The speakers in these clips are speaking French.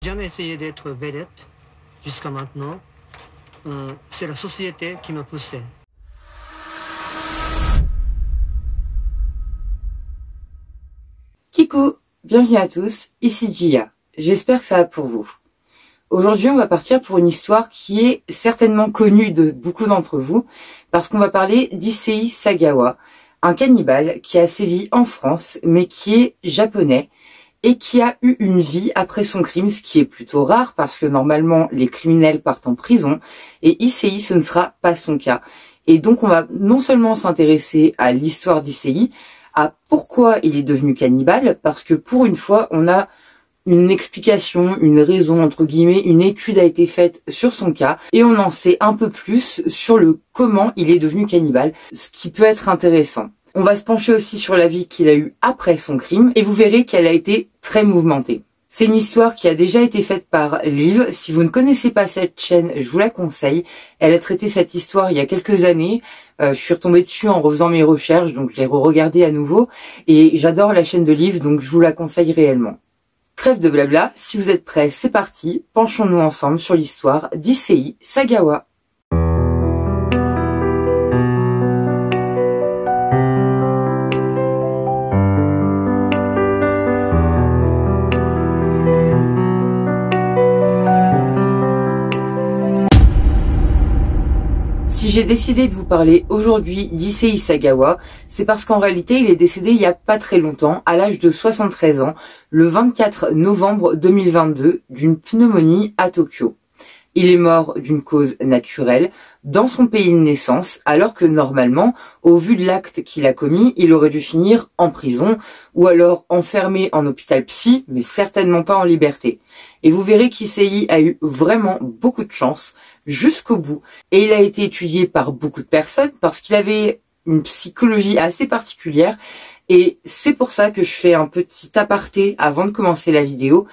Jamais essayé d'être vedette jusqu'à maintenant. C'est la société qui m'a poussé. Kikou, bienvenue à tous, ici Jia. J'espère que ça va pour vous. Aujourd'hui, on va partir pour une histoire qui est certainement connue de beaucoup d'entre vous, parce qu'on va parler d'Issei Sagawa, un cannibale qui a sévi en France, mais qui est japonais, et qui a eu une vie après son crime, ce qui est plutôt rare, parce que normalement, les criminels partent en prison, et Issei, ce ne sera pas son cas. Et donc, on va non seulement s'intéresser à l'histoire d'Issei, à pourquoi il est devenu cannibale, parce que pour une fois, on a une explication, une raison, entre guillemets, une étude a été faite sur son cas, et on en sait un peu plus sur le comment il est devenu cannibale, ce qui peut être intéressant. On va se pencher aussi sur la vie qu'il a eue après son crime, et vous verrez qu'elle a été très mouvementée. C'est une histoire qui a déjà été faite par Liv. Si vous ne connaissez pas cette chaîne, je vous la conseille. Elle a traité cette histoire il y a quelques années. Je suis retombée dessus en refaisant mes recherches, donc je l'ai re-regardée à nouveau. Et j'adore la chaîne de Liv, donc je vous la conseille réellement. Trêve de blabla, si vous êtes prêts, c'est parti. Penchons-nous ensemble sur l'histoire d'Issei Sagawa. Si j'ai décidé de vous parler aujourd'hui d'Issei Sagawa, c'est parce qu'en réalité il est décédé il y a pas très longtemps, à l'âge de 73 ans, le 24 novembre 2022, d'une pneumonie à Tokyo. Il est mort d'une cause naturelle, dans son pays de naissance, alors que normalement, au vu de l'acte qu'il a commis, il aurait dû finir en prison, ou alors enfermé en hôpital psy, mais certainement pas en liberté. Et vous verrez qu'Issei a eu vraiment beaucoup de chance, jusqu'au bout. Et il a été étudié par beaucoup de personnes, parce qu'il avait une psychologie assez particulière, et c'est pour ça que je fais un petit aparté avant de commencer la vidéo.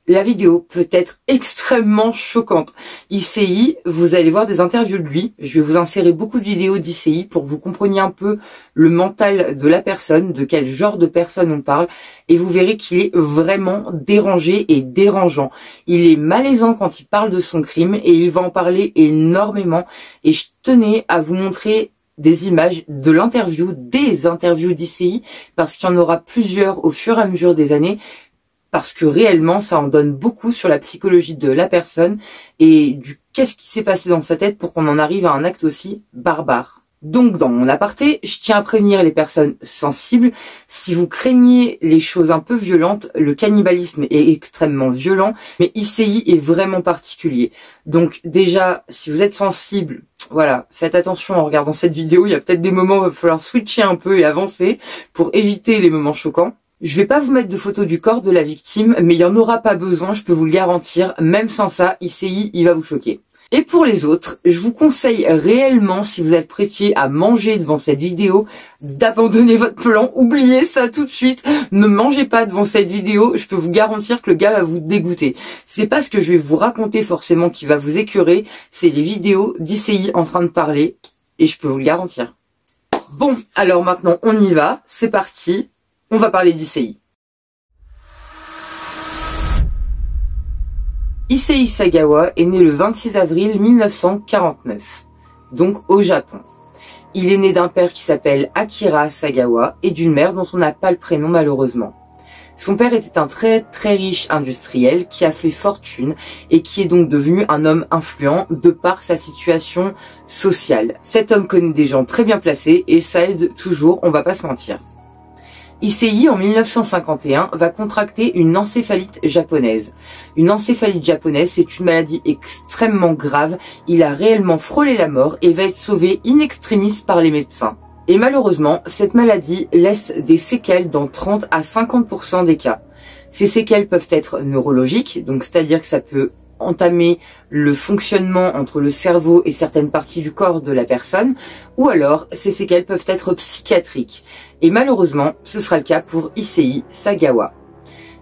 La vidéo peut être extrêmement choquante. Issei, vous allez voir des interviews de lui. Je vais vous insérer beaucoup de vidéos d'Issei pour que vous compreniez un peu le mental de la personne, de quel genre de personne on parle. Et vous verrez qu'il est vraiment dérangé et dérangeant. Il est malaisant quand il parle de son crime et il va en parler énormément. Et je tenais à vous montrer des images de l'interview, des interviews d'Issei, parce qu'il y en aura plusieurs au fur et à mesure des années. Parce que réellement, ça en donne beaucoup sur la psychologie de la personne et du qu'est-ce qui s'est passé dans sa tête pour qu'on en arrive à un acte aussi barbare. Donc, dans mon aparté, je tiens à prévenir les personnes sensibles. Si vous craignez les choses un peu violentes, le cannibalisme est extrêmement violent, mais Issei est vraiment particulier. Donc, déjà, si vous êtes sensible, voilà, faites attention en regardant cette vidéo. Il y a peut-être des moments où il va falloir switcher un peu et avancer pour éviter les moments choquants. Je vais pas vous mettre de photos du corps de la victime, mais il y en aura pas besoin, je peux vous le garantir. Même sans ça, Issei, il va vous choquer. Et pour les autres, je vous conseille réellement, si vous êtes prêtiez à manger devant cette vidéo, d'abandonner votre plan. Oubliez ça tout de suite. Ne mangez pas devant cette vidéo. Je peux vous garantir que le gars va vous dégoûter. C'est pas ce que je vais vous raconter forcément qui va vous écœurer. C'est les vidéos d'Issei en train de parler. Et je peux vous le garantir. Bon, alors maintenant, on y va. C'est parti. On va parler d'Issei. Issei Sagawa est né le 26 avril 1949, donc au Japon. Il est né d'un père qui s'appelle Akira Sagawa et d'une mère dont on n'a pas le prénom malheureusement. Son père était un très riche industriel qui a fait fortune et qui est donc devenu un homme influent de par sa situation sociale. Cet homme connaît des gens très bien placés et ça aide toujours, on va pas se mentir. Issei, en 1951, va contracter une encéphalite japonaise. Une encéphalite japonaise, c'est une maladie extrêmement grave. Il a réellement frôlé la mort et va être sauvé in extremis par les médecins. Et malheureusement, cette maladie laisse des séquelles dans 30 à 50% des cas. Ces séquelles peuvent être neurologiques, donc c'est-à-dire que ça peut entamer le fonctionnement entre le cerveau et certaines parties du corps de la personne, ou alors ces séquelles peuvent être psychiatriques. Et malheureusement, ce sera le cas pour Issei Sagawa.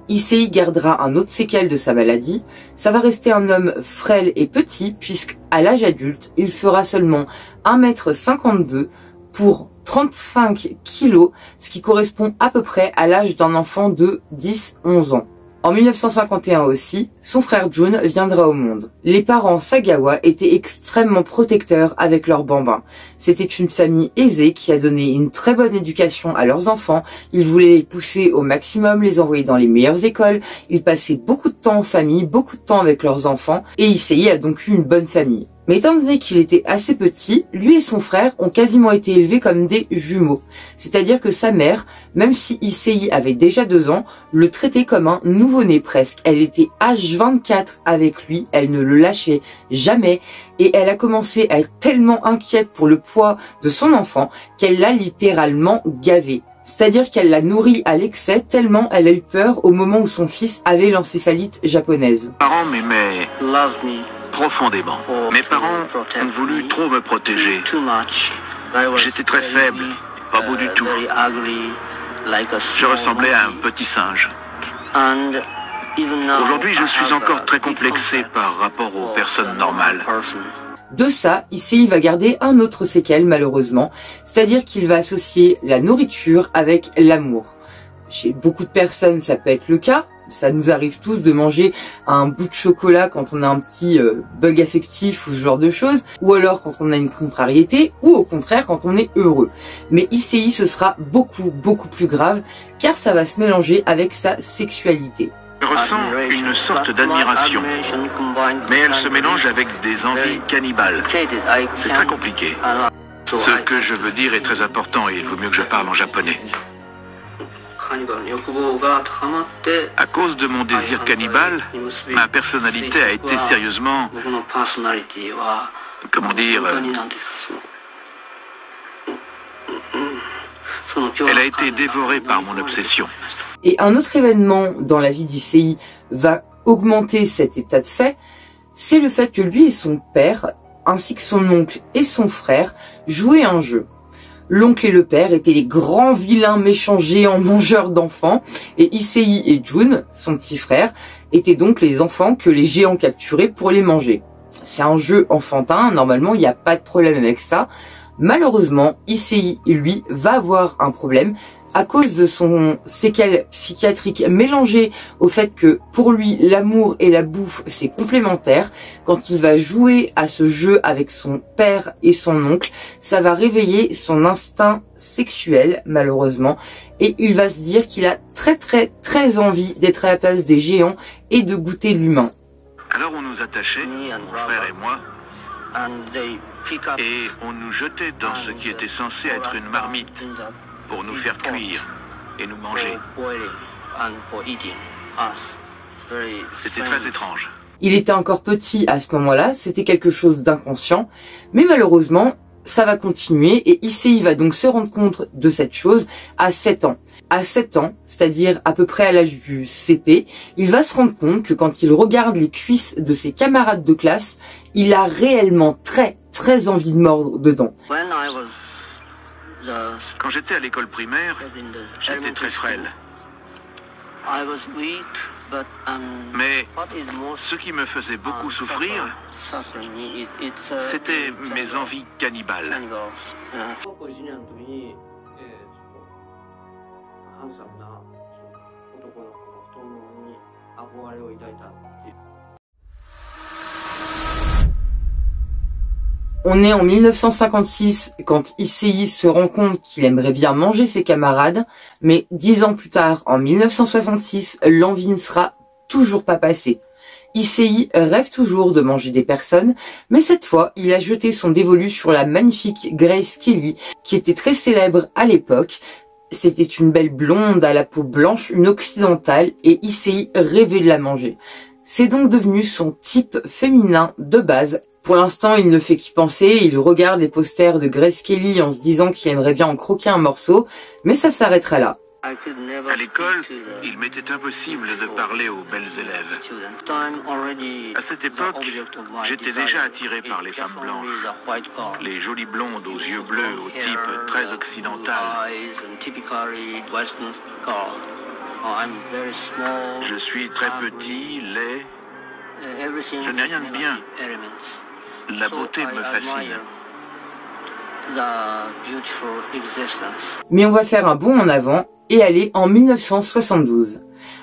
Issei gardera un autre séquelle de sa maladie. Ça va rester un homme frêle et petit, puisqu'à l'âge adulte, il fera seulement 1,52 m pour 35 kg, ce qui correspond à peu près à l'âge d'un enfant de 10-11 ans. En 1951 aussi, son frère Jun viendra au monde. Les parents Sagawa étaient extrêmement protecteurs avec leurs bambins. C'était une famille aisée qui a donné une très bonne éducation à leurs enfants. Ils voulaient les pousser au maximum, les envoyer dans les meilleures écoles. Ils passaient beaucoup de temps en famille, beaucoup de temps avec leurs enfants. Et Issei a donc eu une bonne famille. Mais étant donné qu'il était assez petit, lui et son frère ont quasiment été élevés comme des jumeaux. C'est-à-dire que sa mère, même si Issei avait déjà 2 ans, le traitait comme un nouveau-né presque. Elle était H24 avec lui, elle ne le lâchait jamais et elle a commencé à être tellement inquiète pour le poids de son enfant qu'elle l'a littéralement gavé. C'est-à-dire qu'elle l'a nourri à l'excès tellement elle a eu peur au moment où son fils avait l'encéphalite japonaise. Mes parents m'aimaient profondément. Mes parents ont voulu trop me protéger. J'étais très faible, pas beau du tout. Je ressemblais à un petit singe. Aujourd'hui, je suis encore très complexé par rapport aux personnes normales. De ça, Issei va garder un autre séquelle malheureusement, c'est-à-dire qu'il va associer la nourriture avec l'amour. Chez beaucoup de personnes, ça peut être le cas. Ça nous arrive tous de manger un bout de chocolat quand on a un petit bug affectif ou ce genre de choses, ou alors quand on a une contrariété, ou au contraire quand on est heureux. Mais Issei, ce sera beaucoup plus grave, car ça va se mélanger avec sa sexualité. Je ressens une sorte d'admiration, mais elle se mélange avec des envies cannibales. C'est très compliqué. Ce que je veux dire est très important et il vaut mieux que je parle en japonais. À cause de mon désir cannibale, ma personnalité a été sérieusement, comment dire, elle a été dévorée par mon obsession. Et un autre événement dans la vie d'Issei va augmenter cet état de fait, c'est le fait que lui et son père, ainsi que son oncle et son frère, jouaient un jeu. L'oncle et le père étaient les grands vilains méchants géants mangeurs d'enfants, et Issei et Jun, son petit frère, étaient donc les enfants que les géants capturaient pour les manger. C'est un jeu enfantin, normalement il n'y a pas de problème avec ça. Malheureusement, Issei, lui, va avoir un problème à cause de son séquelle psychiatrique mélangé au fait que pour lui l'amour et la bouffe c'est complémentaire. Quand il va jouer à ce jeu avec son père et son oncle, ça va réveiller son instinct sexuel malheureusement et il va se dire qu'il a très envie d'être à la place des géants et de goûter l'humain. Alors on nous attachait, mon frère et moi, et on nous jetait dans ce qui était censé être une marmite pour nous faire cuire et nous manger. C'était très étrange. Il était encore petit à ce moment-là, c'était quelque chose d'inconscient, mais malheureusement, ça va continuer et Issei va donc se rendre compte de cette chose à 7 ans. À 7 ans, c'est-à-dire à peu près à l'âge du CP, il va se rendre compte que quand il regarde les cuisses de ses camarades de classe, il a réellement très envie de mordre dedans. Quand j'étais à l'école primaire, j'étais très frêle. Mais ce qui me faisait beaucoup souffrir, c'était mes envies cannibales. On est en 1956 quand Issei se rend compte qu'il aimerait bien manger ses camarades, mais 10 ans plus tard, en 1966, l'envie ne sera toujours pas passée. Issei rêve toujours de manger des personnes, mais cette fois, il a jeté son dévolu sur la magnifique Grace Kelly, qui était très célèbre à l'époque. C'était une belle blonde à la peau blanche, une occidentale, et Issei rêvait de la manger. C'est donc devenu son type féminin de base. Pour l'instant, il ne fait qu'y penser, il regarde les posters de Grace Kelly en se disant qu'il aimerait bien en croquer un morceau, mais ça s'arrêtera là. À l'école, il m'était impossible de parler aux belles élèves. À cette époque, j'étais déjà attiré par les femmes blanches, les jolies blondes aux yeux bleus, au type très occidental. Je suis très petit, laid, je n'ai rien de bien. La beauté me fascine. Mais on va faire un bond en avant et aller en 1972.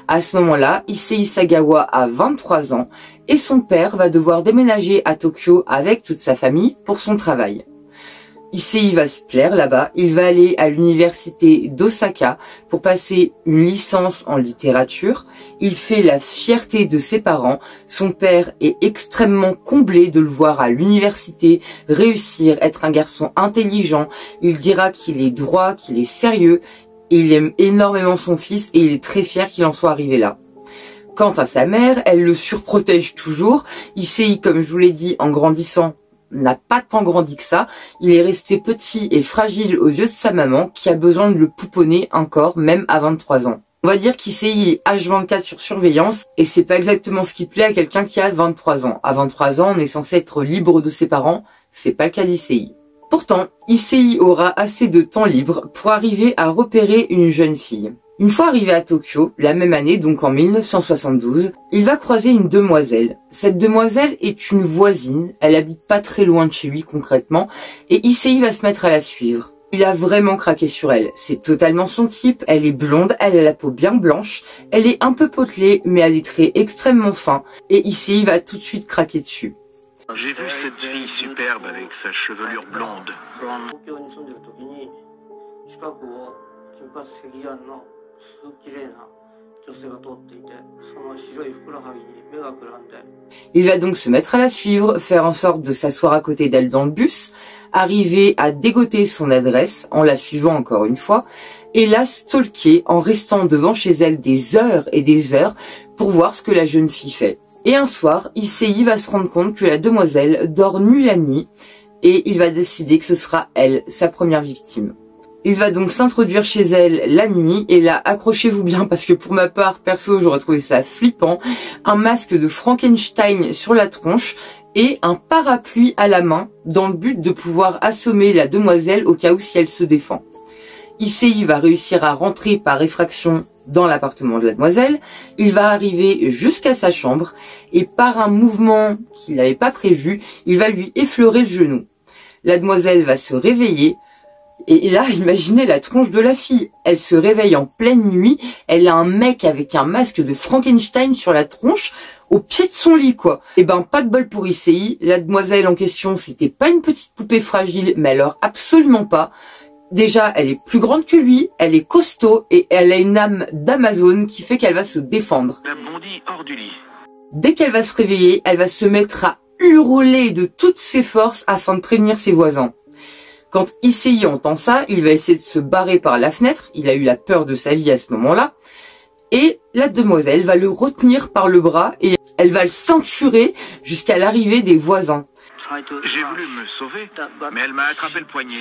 À ce moment-là, Issei Sagawa a 23 ans et son père va devoir déménager à Tokyo avec toute sa famille pour son travail. Issei va se plaire là-bas, il va aller à l'université d'Osaka pour passer une licence en littérature. Il fait la fierté de ses parents, son père est extrêmement comblé de le voir à l'université, réussir, être un garçon intelligent. Il dira qu'il est droit, qu'il est sérieux, il aime énormément son fils et il est très fier qu'il en soit arrivé là. Quant à sa mère, elle le surprotège toujours. Issei, comme je vous l'ai dit, en grandissant, n'a pas tant grandi que ça. Il est resté petit et fragile aux yeux de sa maman qui a besoin de le pouponner encore, même à 23 ans. On va dire qu'Issei est H24 sur surveillance et c'est pas exactement ce qui plaît à quelqu'un qui a 23 ans. À 23 ans, on est censé être libre de ses parents. C'est pas le cas d'Issei. Pourtant, Issei aura assez de temps libre pour arriver à repérer une jeune fille. Une fois arrivé à Tokyo, la même année, donc en 1972, il va croiser une demoiselle. Cette demoiselle est une voisine, elle habite pas très loin de chez lui concrètement, et Issei va se mettre à la suivre. Il a vraiment craqué sur elle, c'est totalement son type, elle est blonde, elle a la peau bien blanche, elle est un peu potelée, mais elle a des traits extrêmement fins, et Issei va tout de suite craquer dessus. J'ai vu cette fille superbe avec sa chevelure blonde. Il va donc se mettre à la suivre, faire en sorte de s'asseoir à côté d'elle dans le bus, arriver à dégoter son adresse en la suivant encore une fois, et la stalker en restant devant chez elle des heures et des heures pour voir ce que la jeune fille fait. Et un soir, Issei va se rendre compte que la demoiselle dort nue la nuit et il va décider que ce sera elle, sa première victime. Il va donc s'introduire chez elle la nuit et là, accrochez-vous bien parce que pour ma part, perso, j'aurais trouvé ça flippant. Un masque de Frankenstein sur la tronche et un parapluie à la main dans le but de pouvoir assommer la demoiselle au cas où si elle se défend. Issei va réussir à rentrer par effraction dans l'appartement de la demoiselle. Il va arriver jusqu'à sa chambre et par un mouvement qu'il n'avait pas prévu, il va lui effleurer le genou. La demoiselle va se réveiller. Et là, imaginez la tronche de la fille. Elle se réveille en pleine nuit. Elle a un mec avec un masque de Frankenstein sur la tronche, au pied de son lit, quoi. Et ben, pas de bol pour Issei. La demoiselle en question, c'était pas une petite poupée fragile, mais alors absolument pas. Déjà, elle est plus grande que lui, elle est costaud et elle a une âme d'Amazone qui fait qu'elle va se défendre. Elle bondit hors du lit. Dès qu'elle va se réveiller, elle va se mettre à hurler de toutes ses forces afin de prévenir ses voisins. Quand Issei entend ça, il va essayer de se barrer par la fenêtre, il a eu la peur de sa vie à ce moment-là, et la demoiselle va le retenir par le bras et elle va le ceinturer jusqu'à l'arrivée des voisins. J'ai voulu me sauver, mais elle m'a attrapé le poignet.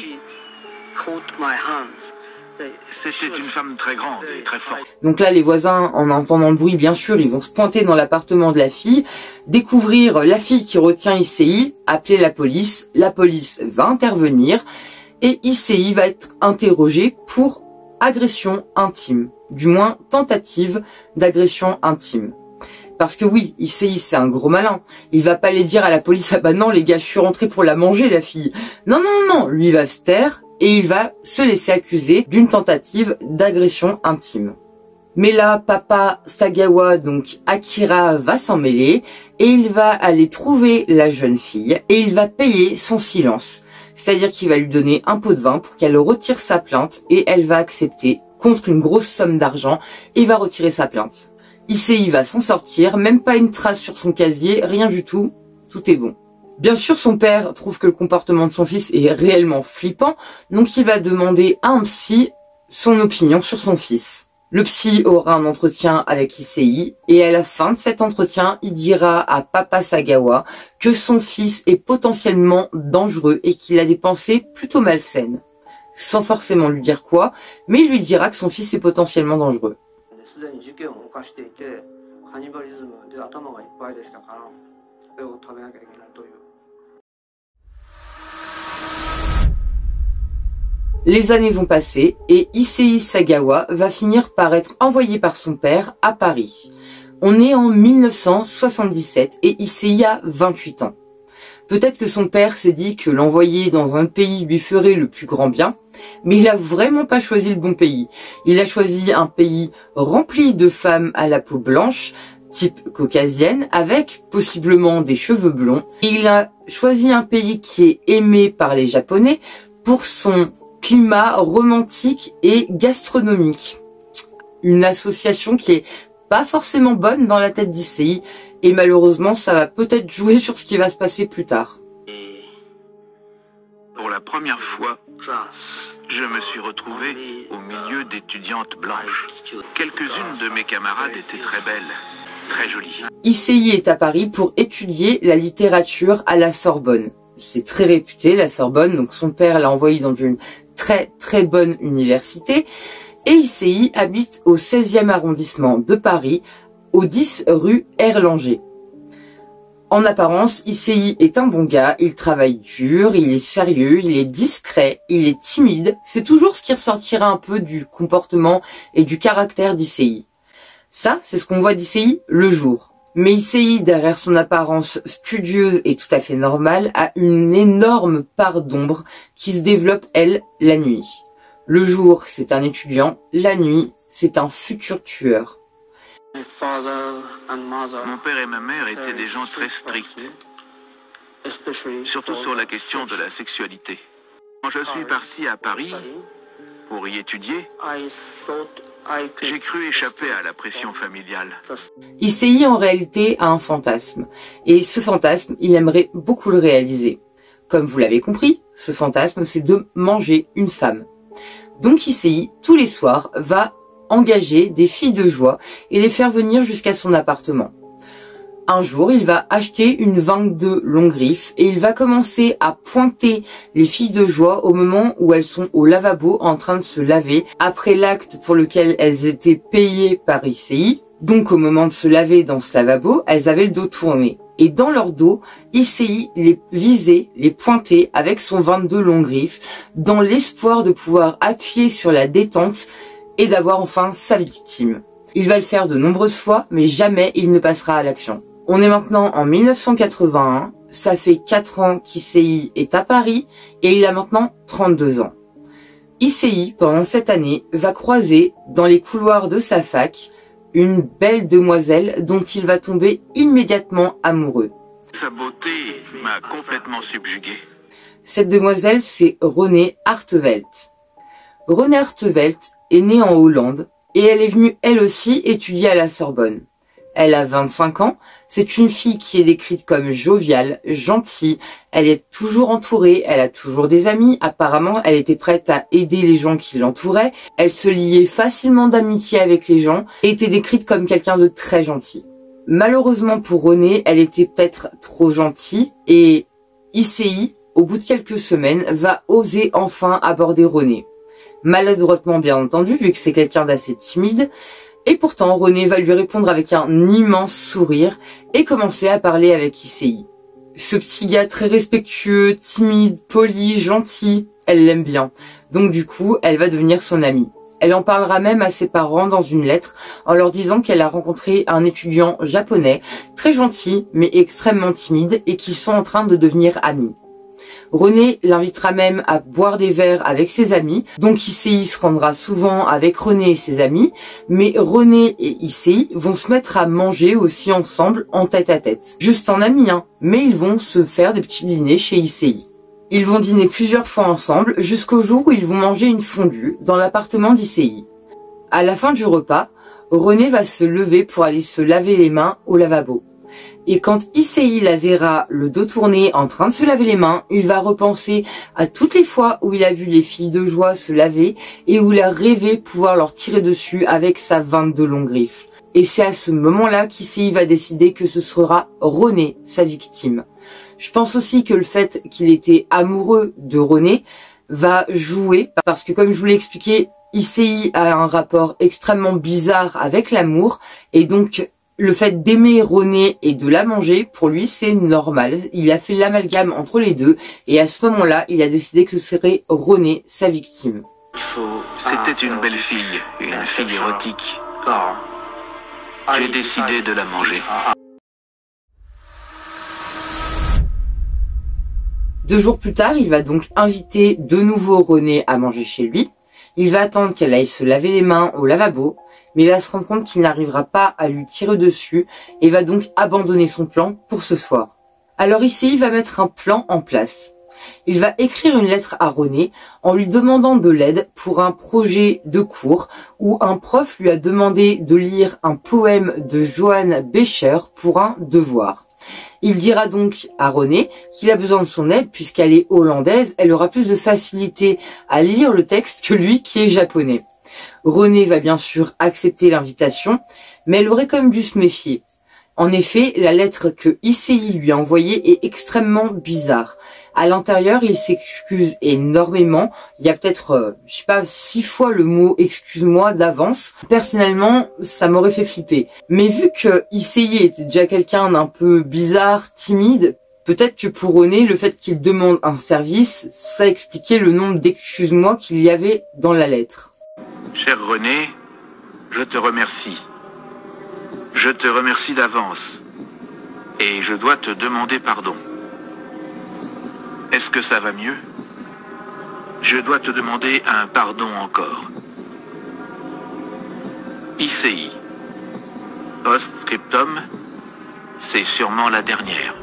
C'était une femme très grande et très forte. Donc là, les voisins, en entendant le bruit, bien sûr, ils vont se pointer dans l'appartement de la fille, découvrir la fille qui retient Issei, appeler la police va intervenir, et Issei va être interrogé pour agression intime, du moins tentative d'agression intime. Parce que oui, Issei c'est un gros malin, il va pas aller dire à la police « Ah bah non les gars, je suis rentré pour la manger la fille ». Non, lui va se taire, et il va se laisser accuser d'une tentative d'agression intime. Mais là, papa Sagawa, donc Akira, va s'en mêler et il va aller trouver la jeune fille et il va payer son silence. C'est-à-dire qu'il va lui donner un pot de vin pour qu'elle retire sa plainte et elle va accepter contre une grosse somme d'argent et va retirer sa plainte. Issei va s'en sortir, même pas une trace sur son casier, rien du tout, tout est bon. Bien sûr, son père trouve que le comportement de son fils est réellement flippant, donc il va demander à un psy son opinion sur son fils. Le psy aura un entretien avec Issei, et à la fin de cet entretien, il dira à papa Sagawa que son fils est potentiellement dangereux et qu'il a des pensées plutôt malsaines. Sans forcément lui dire quoi, mais il lui dira que son fils est potentiellement dangereux. Les années vont passer et Issei Sagawa va finir par être envoyé par son père à Paris. On est en 1977 et Issei a 28 ans. Peut-être que son père s'est dit que l'envoyer dans un pays lui ferait le plus grand bien Mais il a vraiment pas choisi le bon pays. Il a choisi un pays rempli de femmes à la peau blanche, type caucasienne, avec possiblement des cheveux blonds. Et il a choisi un pays qui est aimé par les Japonais pour son climat romantique et gastronomique. Une association qui est pas forcément bonne dans la tête d'Issei, et malheureusement ça va peut-être jouer sur ce qui va se passer plus tard. Pour la première fois, je me suis retrouvé au milieu d'étudiantes blanches. Quelques-unes de mes camarades étaient très belles, très jolies. Issei est à Paris pour étudier la littérature à la Sorbonne. C'est très réputé, la Sorbonne, donc son père l'a envoyé dans une très bonne université. Et Issei habite au 16e arrondissement de Paris, au 10 rue Erlanger. En apparence, Issei est un bon gars, il travaille dur, il est sérieux, il est discret, il est timide. C'est toujours ce qui ressortira un peu du comportement et du caractère d'Issei. Ça, c'est ce qu'on voit d'Issei le jour. Mais Issei, derrière son apparence studieuse et tout à fait normale, a une énorme part d'ombre qui se développe, elle, la nuit. Le jour, c'est un étudiant, la nuit, c'est un futur tueur. Mon père et ma mère étaient des gens très stricts, surtout sur la question de la sexualité. Quand je suis parti à Paris pour y étudier, j'ai cru échapper à la pression familiale. Issei, en réalité, a un fantasme. Et ce fantasme, il aimerait beaucoup le réaliser. Comme vous l'avez compris, ce fantasme, c'est de manger une femme. Donc Issei, tous les soirs, va engager des filles de joie et les faire venir jusqu'à son appartement. Un jour, il va acheter une 22 longue griffe et il va commencer à pointer les filles de joie au moment où elles sont au lavabo en train de se laver après l'acte pour lequel elles étaient payées par Issei. Donc au moment de se laver dans ce lavabo, elles avaient le dos tourné. Et dans leur dos, Issei les visait, les pointait avec son 22 long griffe dans l'espoir de pouvoir appuyer sur la détente et d'avoir enfin sa victime. Il va le faire de nombreuses fois, mais jamais il ne passera à l'action. On est maintenant en 1981, ça fait 4 ans qu'Issei est à Paris et il a maintenant 32 ans. Issei, pendant cette année, va croiser dans les couloirs de sa fac une belle demoiselle dont il va tomber immédiatement amoureux. Sa beauté m'a complètement subjugué. Cette demoiselle, c'est Renée Artevelt. Renée Artevelt est née en Hollande et elle est venue elle aussi étudier à la Sorbonne. Elle a 25 ans, c'est une fille qui est décrite comme joviale, gentille, elle est toujours entourée, elle a toujours des amis, apparemment elle était prête à aider les gens qui l'entouraient, elle se liait facilement d'amitié avec les gens et était décrite comme quelqu'un de très gentil. Malheureusement pour Renée, elle était peut-être trop gentille et Issei, au bout de quelques semaines, va oser enfin aborder Renée. Maladroitement bien entendu, vu que c'est quelqu'un d'assez timide, et pourtant Renée va lui répondre avec un immense sourire et commencer à parler avec Issei. Ce petit gars très respectueux, timide, poli, gentil, elle l'aime bien. Donc du coup, elle va devenir son amie. Elle en parlera même à ses parents dans une lettre en leur disant qu'elle a rencontré un étudiant japonais, très gentil mais extrêmement timide et qu'ils sont en train de devenir amis. Renée l'invitera même à boire des verres avec ses amis, donc Issei se rendra souvent avec Renée et ses amis, mais Renée et Issei vont se mettre à manger aussi ensemble en tête à tête. Juste en amis, hein, mais ils vont se faire des petits dîners chez Issei. Ils vont dîner plusieurs fois ensemble jusqu'au jour où ils vont manger une fondue dans l'appartement d'Issei. À la fin du repas, Renée va se lever pour aller se laver les mains au lavabo. Et quand Issei la verra le dos tourné en train de se laver les mains, il va repenser à toutes les fois où il a vu les filles de joie se laver et où il a rêvé pouvoir leur tirer dessus avec sa 22 longue griffe. Et c'est à ce moment-là qu'Issei va décider que ce sera Renée, sa victime. Je pense aussi que le fait qu'il était amoureux de Renée va jouer, parce que comme je vous l'ai expliqué, Issei a un rapport extrêmement bizarre avec l'amour, et donc le fait d'aimer Renée et de la manger, pour lui, c'est normal. Il a fait l'amalgame entre les deux, et à ce moment-là, il a décidé que ce serait Renée, sa victime. C'était une belle fille, une fille érotique. J'ai décidé de la manger. 2 jours plus tard, il va donc inviter de nouveau René à manger chez lui. Il va attendre qu'elle aille se laver les mains au lavabo, mais il va se rendre compte qu'il n'arrivera pas à lui tirer dessus et va donc abandonner son plan pour ce soir. Alors ici, il va mettre un plan en place. Il va écrire une lettre à René en lui demandant de l'aide pour un projet de cours où un prof lui a demandé de lire un poème de Johann Becher pour un devoir. Il dira donc à René qu'il a besoin de son aide puisqu'elle est hollandaise, elle aura plus de facilité à lire le texte que lui qui est japonais. René va bien sûr accepter l'invitation, mais elle aurait quand même dû se méfier. En effet, la lettre que Issei lui a envoyée est extrêmement bizarre. À l'intérieur, il s'excuse énormément. Il y a peut-être, 6 fois le mot « excuse-moi » d'avance. Personnellement, ça m'aurait fait flipper. Mais vu que Issei était déjà quelqu'un d'un peu bizarre, timide, peut-être que pour René, le fait qu'il demande un service, ça expliquait le nombre d'excuse-moi qu'il y avait dans la lettre. Cher René, je te remercie. Je te remercie d'avance. Et je dois te demander pardon. Est-ce que ça va mieux? Je dois te demander un pardon encore. Issei. Post-scriptum, c'est sûrement la dernière.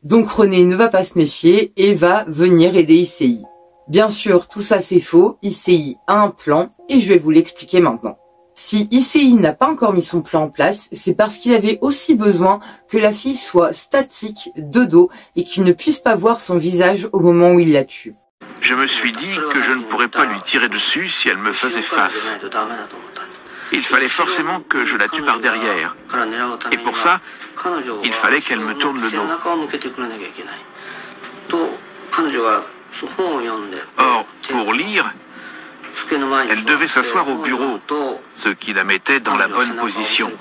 Donc René ne va pas se méfier et va venir aider Issei. Bien sûr, tout ça c'est faux, Issei a un plan et je vais vous l'expliquer maintenant. Si Issei n'a pas encore mis son plan en place, c'est parce qu'il avait aussi besoin que la fille soit statique, de dos, et qu'il ne puisse pas voir son visage au moment où il la tue. Je me suis dit que je ne pourrais pas lui tirer dessus si elle me faisait face. Il fallait forcément que je la tue par derrière. Et pour ça, il fallait qu'elle me tourne le dos. Or, pour lire, elle devait s'asseoir au bureau, ce qui la mettait dans la bonne position.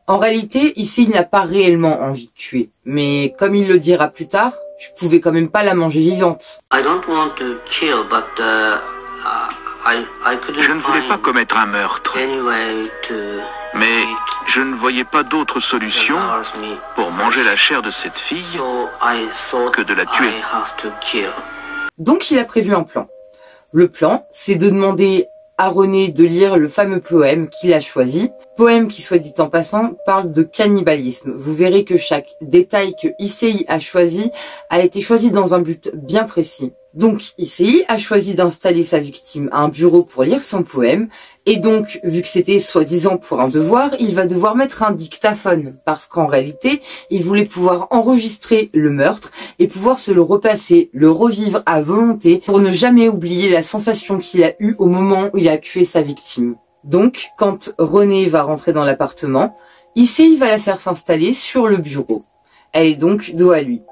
En réalité, ici, il n'a pas réellement envie de tuer. Mais comme il le dira plus tard, je pouvais quand même pas la manger vivante. Je ne voulais pas commettre un meurtre, mais je ne voyais pas d'autre solution pour manger la chair de cette fille que de la tuer. Donc il a prévu un plan. Le plan, c'est de demander à René de lire le fameux poème qu'il a choisi. Poème qui, soit dit en passant, parle de cannibalisme. Vous verrez que chaque détail que Issei a choisi a été choisi dans un but bien précis. Donc Issei a choisi d'installer sa victime à un bureau pour lire son poème, et donc, vu que c'était soi-disant pour un devoir, il va devoir mettre un dictaphone, parce qu'en réalité, il voulait pouvoir enregistrer le meurtre et pouvoir se le repasser, le revivre à volonté pour ne jamais oublier la sensation qu'il a eue au moment où il a tué sa victime. Donc, quand René va rentrer dans l'appartement, Issei va la faire s'installer sur le bureau. Elle est donc dos à lui.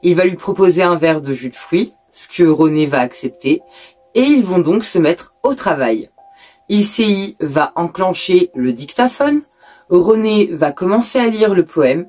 Il va lui proposer un verre de jus de fruits, ce que René va accepter, et ils vont donc se mettre au travail. Issei va enclencher le dictaphone, René va commencer à lire le poème,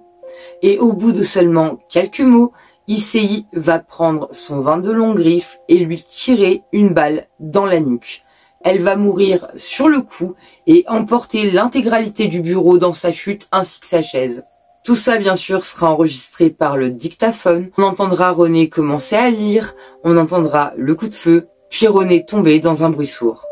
et au bout de seulement quelques mots, Issei va prendre son 22 longs griffes et lui tirer une balle dans la nuque. Elle va mourir sur le coup et emporter l'intégralité du bureau dans sa chute ainsi que sa chaise. Tout ça, bien sûr, sera enregistré par le dictaphone. On entendra René commencer à lire, on entendra le coup de feu, puis René tomber dans un bruit sourd.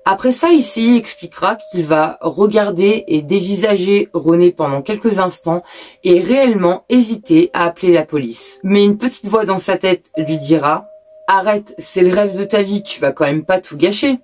Après ça, Issei expliquera qu'il va regarder et dévisager René pendant quelques instants et réellement hésiter à appeler la police. Mais une petite voix dans sa tête lui dira « Arrête, c'est le rêve de ta vie, tu vas quand même pas tout gâcher ».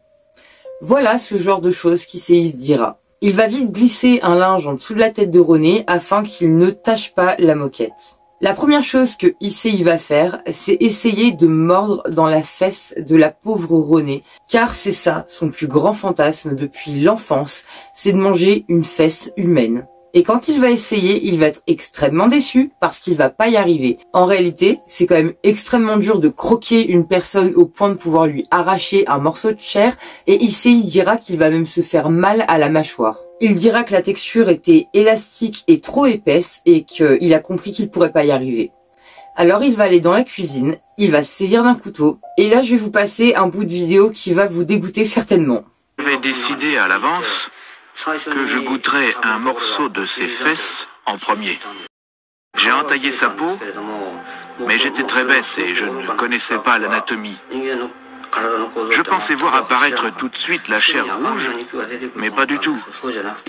Voilà ce genre de choses qu'Issei se dira. Il va vite glisser un linge en dessous de la tête de René afin qu'il ne tâche pas la moquette. La première chose que Issei va faire, c'est essayer de mordre dans la fesse de la pauvre René, car c'est ça son plus grand fantasme depuis l'enfance, c'est de manger une fesse humaine. Et quand il va essayer, il va être extrêmement déçu parce qu'il va pas y arriver. En réalité, c'est quand même extrêmement dur de croquer une personne au point de pouvoir lui arracher un morceau de chair, et Issei dira qu'il va même se faire mal à la mâchoire. Il dira que la texture était élastique et trop épaisse et qu'il a compris qu'il pourrait pas y arriver. Alors il va aller dans la cuisine, il va se saisir d'un couteau, et là je vais vous passer un bout de vidéo qui va vous dégoûter certainement. J'avais décidé à l'avance que je goûterais un morceau de ses fesses en premier. J'ai entaillé sa peau, mais j'étais très bête et je ne connaissais pas l'anatomie. Je pensais voir apparaître tout de suite la chair rouge, mais pas du tout.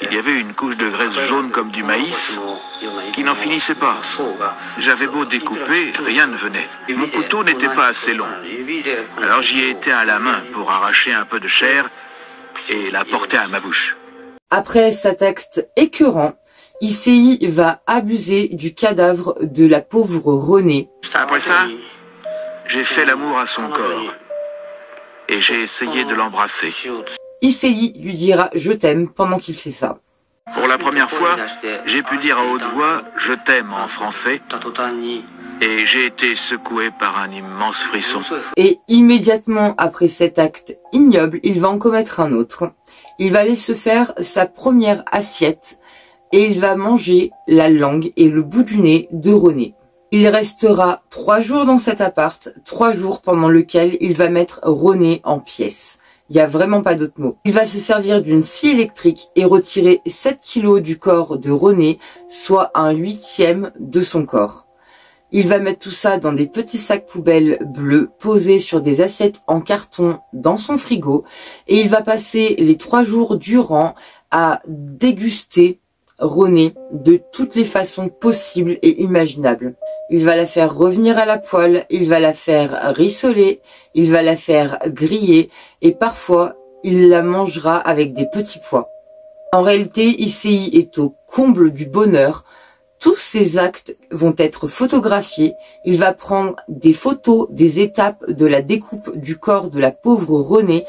Il y avait une couche de graisse jaune comme du maïs qui n'en finissait pas. J'avais beau découper, rien ne venait. Mon couteau n'était pas assez long. Alors j'y ai été à la main pour arracher un peu de chair et la porter à ma bouche. Après cet acte écœurant, Issei va abuser du cadavre de la pauvre Renée. Après ça, j'ai fait l'amour à son corps et j'ai essayé de l'embrasser. Issei lui dira « je t'aime » pendant qu'il fait ça. Pour la première fois, j'ai pu dire à haute voix « je t'aime » en français, et j'ai été secoué par un immense frisson. Et immédiatement après cet acte ignoble, il va en commettre un autre. Il va aller se faire sa première assiette et il va manger la langue et le bout du nez de Renée. Il restera 3 jours dans cet appart, 3 jours pendant lesquels il va mettre Renée en pièces. Il n'y a vraiment pas d'autre mot. Il va se servir d'une scie électrique et retirer 7 kilos du corps de Renée, soit un 1/8 de son corps. Il va mettre tout ça dans des petits sacs poubelles bleus posés sur des assiettes en carton dans son frigo, et il va passer les 3 jours durant à déguster Renée de toutes les façons possibles et imaginables. Il va la faire revenir à la poêle, il va la faire rissoler, il va la faire griller, et parfois il la mangera avec des petits pois. En réalité, Issei est au comble du bonheur. Tous ces actes vont être photographiés. Il va prendre des photos des étapes de la découpe du corps de la pauvre Renée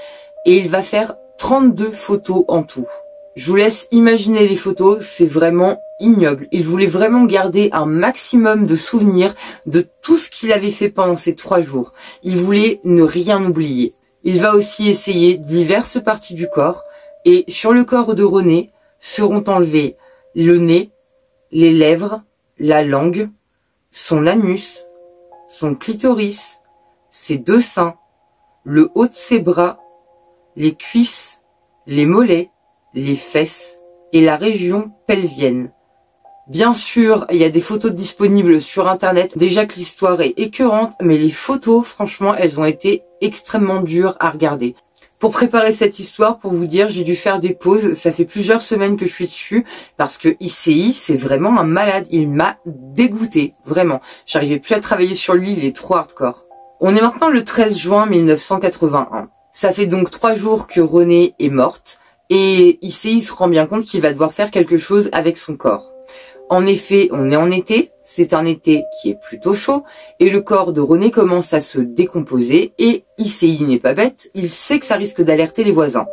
et il va faire 32 photos en tout. Je vous laisse imaginer les photos, c'est vraiment ignoble. Il voulait vraiment garder un maximum de souvenirs de tout ce qu'il avait fait pendant ces 3 jours. Il voulait ne rien oublier. Il va aussi essayer diverses parties du corps et sur le corps de Renée seront enlevés le nez, les lèvres, la langue, son anus, son clitoris, ses 2 seins, le haut de ses bras, les cuisses, les mollets, les fesses et la région pelvienne. Bien sûr, il y a des photos disponibles sur internet. Déjà que l'histoire est écœurante, mais les photos, franchement, elles ont été extrêmement dures à regarder. Pour préparer cette histoire, pour vous dire, j'ai dû faire des pauses. Ça fait plusieurs semaines que je suis dessus parce que Issei, c'est vraiment un malade. Il m'a dégoûté, vraiment. J'arrivais plus à travailler sur lui, il est trop hardcore. On est maintenant le 13 juin 1981. Ça fait donc 3 jours que Renée est morte et Issei se rend bien compte qu'il va devoir faire quelque chose avec son corps. En effet, on est en été, c'est un été qui est plutôt chaud, et le corps de Renée commence à se décomposer, et Issei n'est pas bête, il sait que ça risque d'alerter les voisins.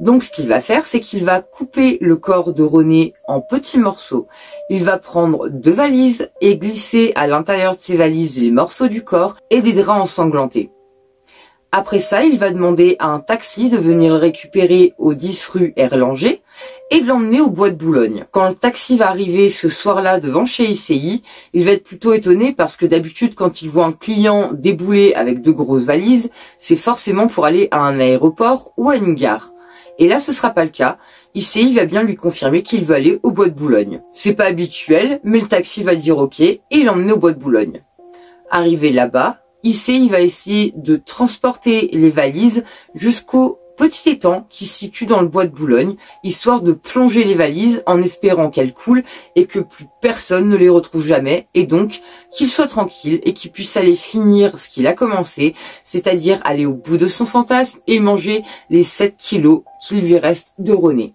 Donc ce qu'il va faire, c'est qu'il va couper le corps de Renée en petits morceaux. Il va prendre 2 valises et glisser à l'intérieur de ces valises les morceaux du corps et des draps ensanglantés. Après ça, il va demander à un taxi de venir le récupérer au 10 rue Erlanger et de l'emmener au bois de Boulogne. Quand le taxi va arriver ce soir-là devant chez Issei, il va être plutôt étonné parce que d'habitude, quand il voit un client débouler avec 2 grosses valises, c'est forcément pour aller à un aéroport ou à une gare. Et là, ce sera pas le cas. Issei va bien lui confirmer qu'il veut aller au bois de Boulogne. C'est pas habituel, mais le taxi va dire ok et l'emmener au bois de Boulogne. Arrivé là-bas, Issei va essayer de transporter les valises jusqu'au petit étang qui se situe dans le bois de Boulogne, histoire de plonger les valises en espérant qu'elles coulent et que plus personne ne les retrouve jamais, et donc qu'il soit tranquille et qu'il puisse aller finir ce qu'il a commencé, c'est-à-dire aller au bout de son fantasme et manger les 7 kilos qu'il lui reste de Renée.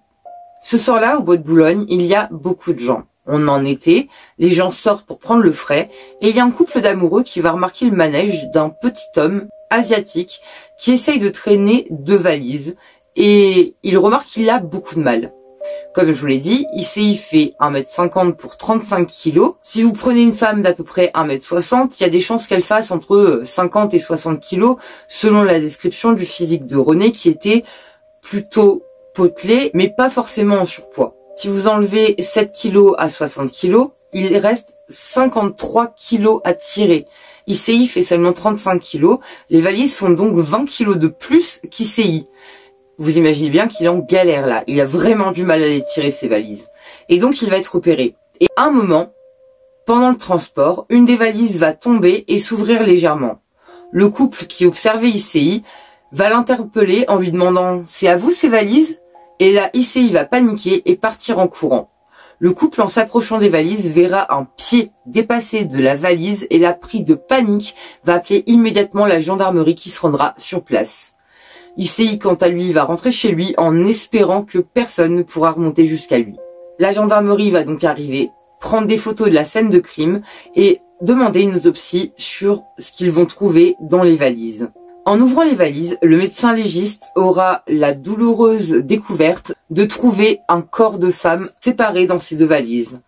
Ce soir-là, au bois de Boulogne, il y a beaucoup de gens. On est en été, les gens sortent pour prendre le frais, et il y a un couple d'amoureux qui va remarquer le manège d'un petit homme asiatique qui essaye de traîner 2 valises, et il remarque qu'il a beaucoup de mal. Comme je vous l'ai dit, ICI fait 1m50 pour 35 kg. Si vous prenez une femme d'à peu près 1m60, il y a des chances qu'elle fasse entre 50 et 60 kg, selon la description du physique de René, qui était plutôt potelé, mais pas forcément en surpoids. Si vous enlevez 7 kg à 60 kg, il reste 53 kg à tirer. ICI fait seulement 35 kg, les valises font donc 20 kg de plus qu'ICI. Vous imaginez bien qu'il est en galère là, il a vraiment du mal à les tirer ces valises. Et donc il va être opéré. Et à un moment, pendant le transport, une des valises va tomber et s'ouvrir légèrement. Le couple qui observait ICI va l'interpeller en lui demandant « C'est à vous ces valises ?» Et là, ICI va paniquer et partir en courant. Le couple, en s'approchant des valises, verra un pied dépasser de la valise et la pris de panique va appeler immédiatement la gendarmerie qui se rendra sur place. ICI, quant à lui, va rentrer chez lui en espérant que personne ne pourra remonter jusqu'à lui. La gendarmerie va donc arriver, prendre des photos de la scène de crime et demander une autopsie sur ce qu'ils vont trouver dans les valises. En ouvrant les valises, le médecin légiste aura la douloureuse découverte de trouver un corps de femme séparé dans ces 2 valises.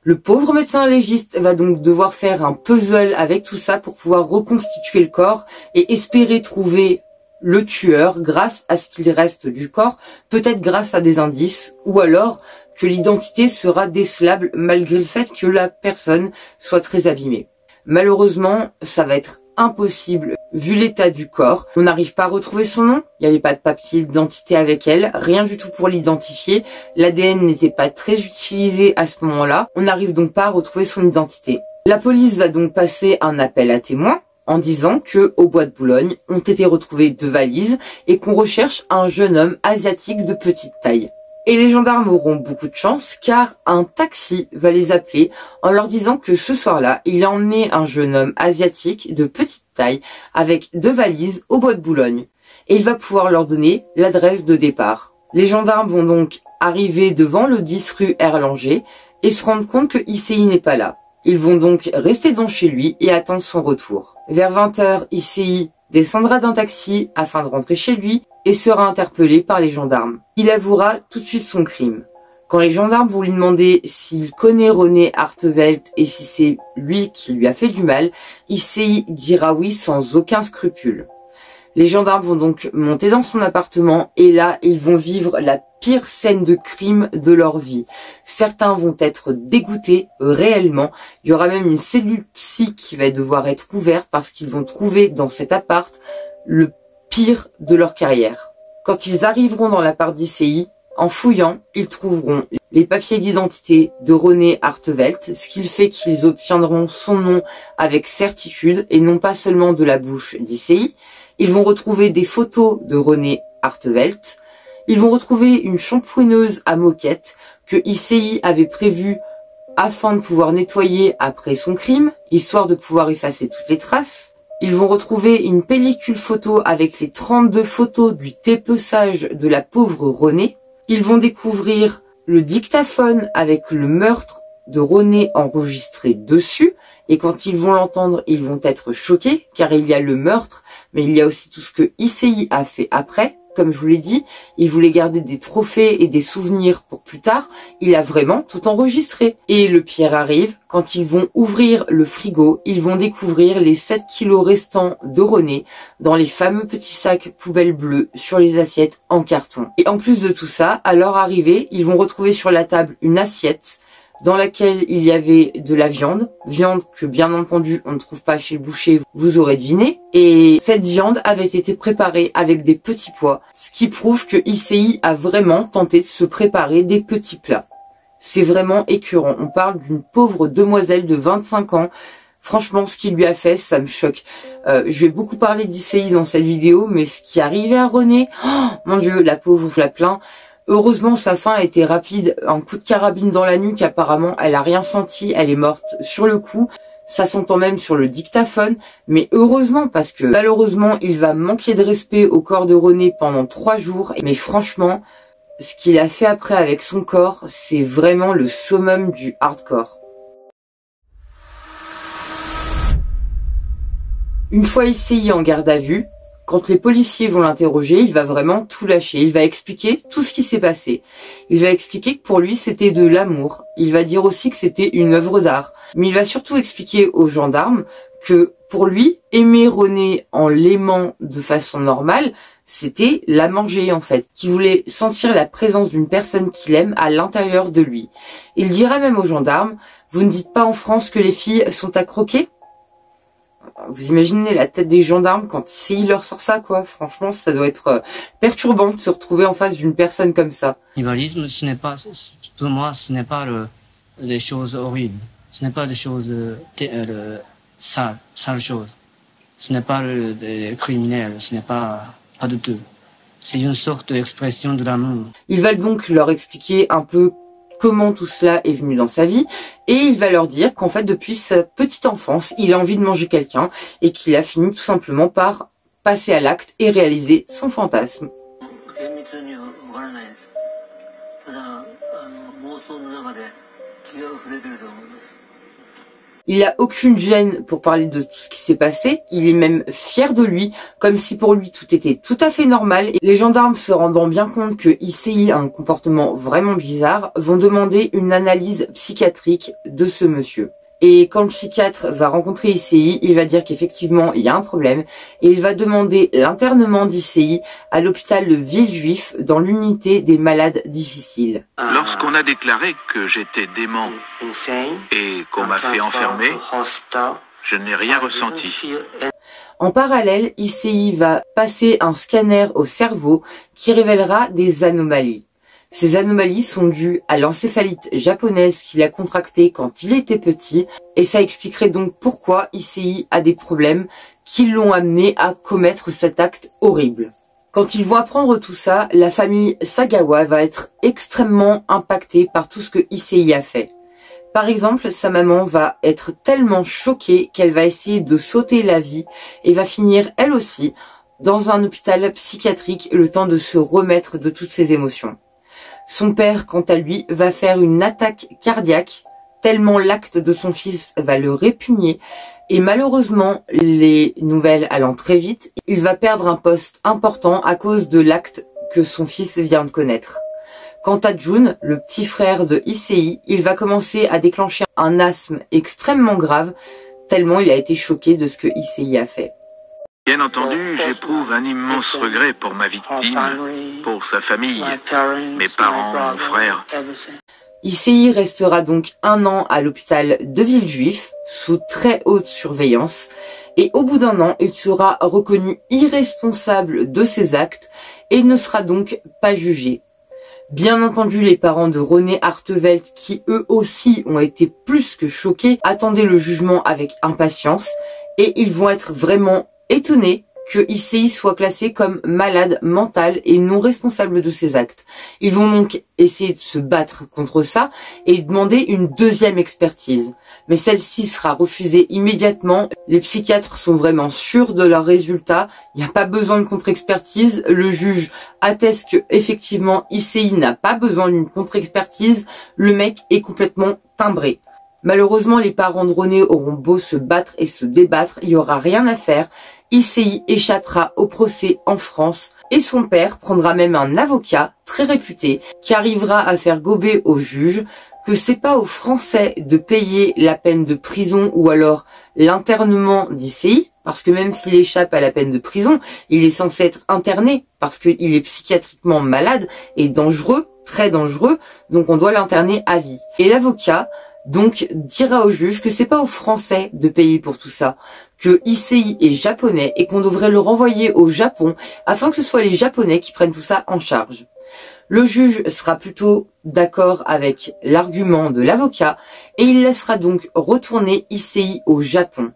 Le pauvre médecin légiste va donc devoir faire un puzzle avec tout ça pour pouvoir reconstituer le corps et espérer trouver le tueur grâce à ce qu'il reste du corps, peut-être grâce à des indices, ou alors que l'identité sera décelable malgré le fait que la personne soit très abîmée. Malheureusement, ça va être impossible vu l'état du corps. On n'arrive pas à retrouver son nom, il n'y avait pas de papier d'identité avec elle, rien du tout pour l'identifier, l'ADN n'était pas très utilisé à ce moment-là, on n'arrive donc pas à retrouver son identité. La police va donc passer un appel à témoins en disant que au bois de Boulogne ont été retrouvées 2 valises et qu'on recherche un jeune homme asiatique de petite taille. Et les gendarmes auront beaucoup de chance car un taxi va les appeler en leur disant que ce soir-là, il a emmené un jeune homme asiatique de petite taille avec 2 valises au bois de Boulogne. Et il va pouvoir leur donner l'adresse de départ. Les gendarmes vont donc arriver devant le 10 rue Erlanger et se rendre compte que ICI n'est pas là. Ils vont donc rester devant chez lui et attendre son retour. Vers 20h, ICI descendra d'un taxi afin de rentrer chez lui et sera interpellé par les gendarmes. Il avouera tout de suite son crime. Quand les gendarmes vont lui demander s'il connaît René Artevelt et si c'est lui qui lui a fait du mal, ICI dira oui sans aucun scrupule. Les gendarmes vont donc monter dans son appartement et là, ils vont vivre la pire scène de crime de leur vie. Certains vont être dégoûtés réellement. Il y aura même une cellule psy qui va devoir être ouverte parce qu'ils vont trouver dans cet appart le pire de leur carrière. Quand ils arriveront dans l'appart d'ICI, en fouillant, ils trouveront les papiers d'identité de René Artevelt, ce qui fait qu'ils obtiendront son nom avec certitude et non pas seulement de la bouche d'ICI. Ils vont retrouver des photos de René Artevelt. Ils vont retrouver une shampooineuse à moquette que ICI avait prévue afin de pouvoir nettoyer après son crime, histoire de pouvoir effacer toutes les traces. Ils vont retrouver une pellicule photo avec les 32 photos du dépeçage de la pauvre René. Ils vont découvrir le dictaphone avec le meurtre de René enregistré dessus. Et quand ils vont l'entendre, ils vont être choqués, car il y a le meurtre, mais il y a aussi tout ce que ICI a fait après. Comme je vous l'ai dit, il voulait garder des trophées et des souvenirs pour plus tard. Il a vraiment tout enregistré. Et le pire arrive, quand ils vont ouvrir le frigo, ils vont découvrir les 7 kilos restants de René dans les fameux petits sacs poubelles bleues sur les assiettes en carton. Et en plus de tout ça, à leur arrivée, ils vont retrouver sur la table une assiette dans laquelle il y avait de la viande que bien entendu on ne trouve pas chez le boucher, vous aurez deviné, et cette viande avait été préparée avec des petits pois, ce qui prouve que ICI a vraiment tenté de se préparer des petits plats. C'est vraiment écœurant, on parle d'une pauvre demoiselle de 25 ans, franchement ce qu'il lui a fait, ça me choque. Je vais beaucoup parler d'ICI dans cette vidéo, mais ce qui arrivait à René, oh, mon Dieu, la pauvre la plaint. Heureusement, sa fin a été rapide, un coup de carabine dans la nuque, apparemment, elle a rien senti, elle est morte sur le coup, ça s'entend même sur le dictaphone, mais heureusement, parce que malheureusement, il va manquer de respect au corps de René pendant 3 jours, mais franchement, ce qu'il a fait après avec son corps, c'est vraiment le summum du hardcore. Une fois Issei en garde à vue, quand les policiers vont l'interroger, il va vraiment tout lâcher. Il va expliquer tout ce qui s'est passé. Il va expliquer que pour lui, c'était de l'amour. Il va dire aussi que c'était une œuvre d'art. Mais il va surtout expliquer aux gendarmes que pour lui, aimer René en l'aimant de façon normale, c'était la manger en fait. Qu'il voulait sentir la présence d'une personne qu'il aime à l'intérieur de lui. Il dira même aux gendarmes, vous ne dites pas en France que les filles sont à croquer ? Vous imaginez la tête des gendarmes quand Issei leur sort ça, quoi. Franchement, ça doit être perturbant de se retrouver en face d'une personne comme ça. Cannibalisme, ce n'est pas, pour moi, ce n'est pas des choses horribles. Ce n'est pas des choses sales choses. Ce n'est pas des criminels, ce n'est pas de tout. C'est une sorte d'expression de l'amour. Il va donc leur expliquer un peu comment tout cela est venu dans sa vie, et il va leur dire qu'en fait depuis sa petite enfance, il a envie de manger quelqu'un et qu'il a fini tout simplement par passer à l'acte et réaliser son fantasme. Il a aucune gêne pour parler de tout ce qui s'est passé, il est même fier de lui, comme si pour lui tout était tout à fait normal. Et les gendarmes, se rendant bien compte que Issei a un comportement vraiment bizarre, vont demander une analyse psychiatrique de ce monsieur. Et quand le psychiatre va rencontrer Issei, il va dire qu'effectivement il y a un problème et il va demander l'internement d'Issei à l'hôpital de Villejuif dans l'unité des malades difficiles. Lorsqu'on a déclaré que j'étais dément et qu'on m'a fait enfermer, je n'ai rien ressenti. En parallèle, Issei va passer un scanner au cerveau qui révélera des anomalies. Ces anomalies sont dues à l'encéphalite japonaise qu'il a contractée quand il était petit, et ça expliquerait donc pourquoi Issei a des problèmes qui l'ont amené à commettre cet acte horrible. Quand ils vont apprendre tout ça, la famille Sagawa va être extrêmement impactée par tout ce que Issei a fait. Par exemple, sa maman va être tellement choquée qu'elle va essayer de sauter la vie et va finir elle aussi dans un hôpital psychiatrique le temps de se remettre de toutes ses émotions. Son père, quant à lui, va faire une attaque cardiaque, tellement l'acte de son fils va le répugner, et malheureusement, les nouvelles allant très vite, il va perdre un poste important à cause de l'acte que son fils vient de connaître. Quant à Jun, le petit frère de Issei, il va commencer à déclencher un asthme extrêmement grave, tellement il a été choqué de ce que Issei a fait. Bien entendu, j'éprouve un immense regret pour ma victime, pour sa famille, mes parents, mon frère. Issei restera donc 1 an à l'hôpital de Villejuif, sous très haute surveillance, et au bout d'1 an, il sera reconnu irresponsable de ses actes et ne sera donc pas jugé. Bien entendu, les parents de René Artevelt, qui eux aussi ont été plus que choqués, attendaient le jugement avec impatience, et ils vont être vraiment étonnés que Issei soit classé comme malade mental et non responsable de ses actes. Ils vont donc essayer de se battre contre ça et demander une deuxième expertise. Mais celle-ci sera refusée immédiatement. Les psychiatres sont vraiment sûrs de leurs résultats. Il n'y a pas besoin de contre-expertise. Le juge atteste que effectivement Issei n'a pas besoin d'une contre-expertise. Le mec est complètement timbré. Malheureusement, les parents de René auront beau se battre et se débattre, il n'y aura rien à faire. Issei échappera au procès en France et son père prendra même un avocat très réputé qui arrivera à faire gober au juge que c'est pas aux Français de payer la peine de prison ou alors l'internement d'Issei, parce que même s'il échappe à la peine de prison, il est censé être interné parce qu'il est psychiatriquement malade et dangereux, très dangereux, donc on doit l'interner à vie. Et l'avocat donc dira au juge que c'est pas aux Français de payer pour tout ça, que Issei est japonais et qu'on devrait le renvoyer au Japon afin que ce soit les Japonais qui prennent tout ça en charge. Le juge sera plutôt d'accord avec l'argument de l'avocat et il laissera donc retourner Issei au Japon.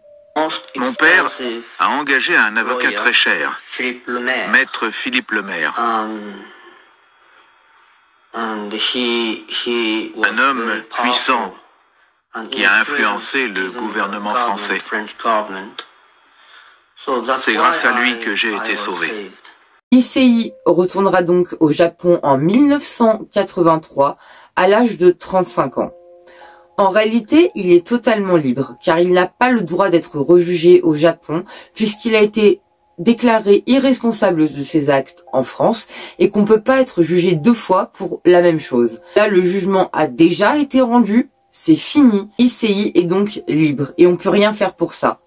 Mon père a engagé un avocat très cher, maître Philippe Lemaire. Un homme puissant qui a influencé le gouvernement français. C'est grâce à lui que j'ai été sauvé. Issei retournera donc au Japon en 1983 à l'âge de 35 ans. En réalité, il est totalement libre, car il n'a pas le droit d'être rejugé au Japon, puisqu'il a été déclaré irresponsable de ses actes en France, et qu'on ne peut pas être jugé 2 fois pour la même chose. Là, le jugement a déjà été rendu, c'est fini. Issei est donc libre, et on ne peut rien faire pour ça.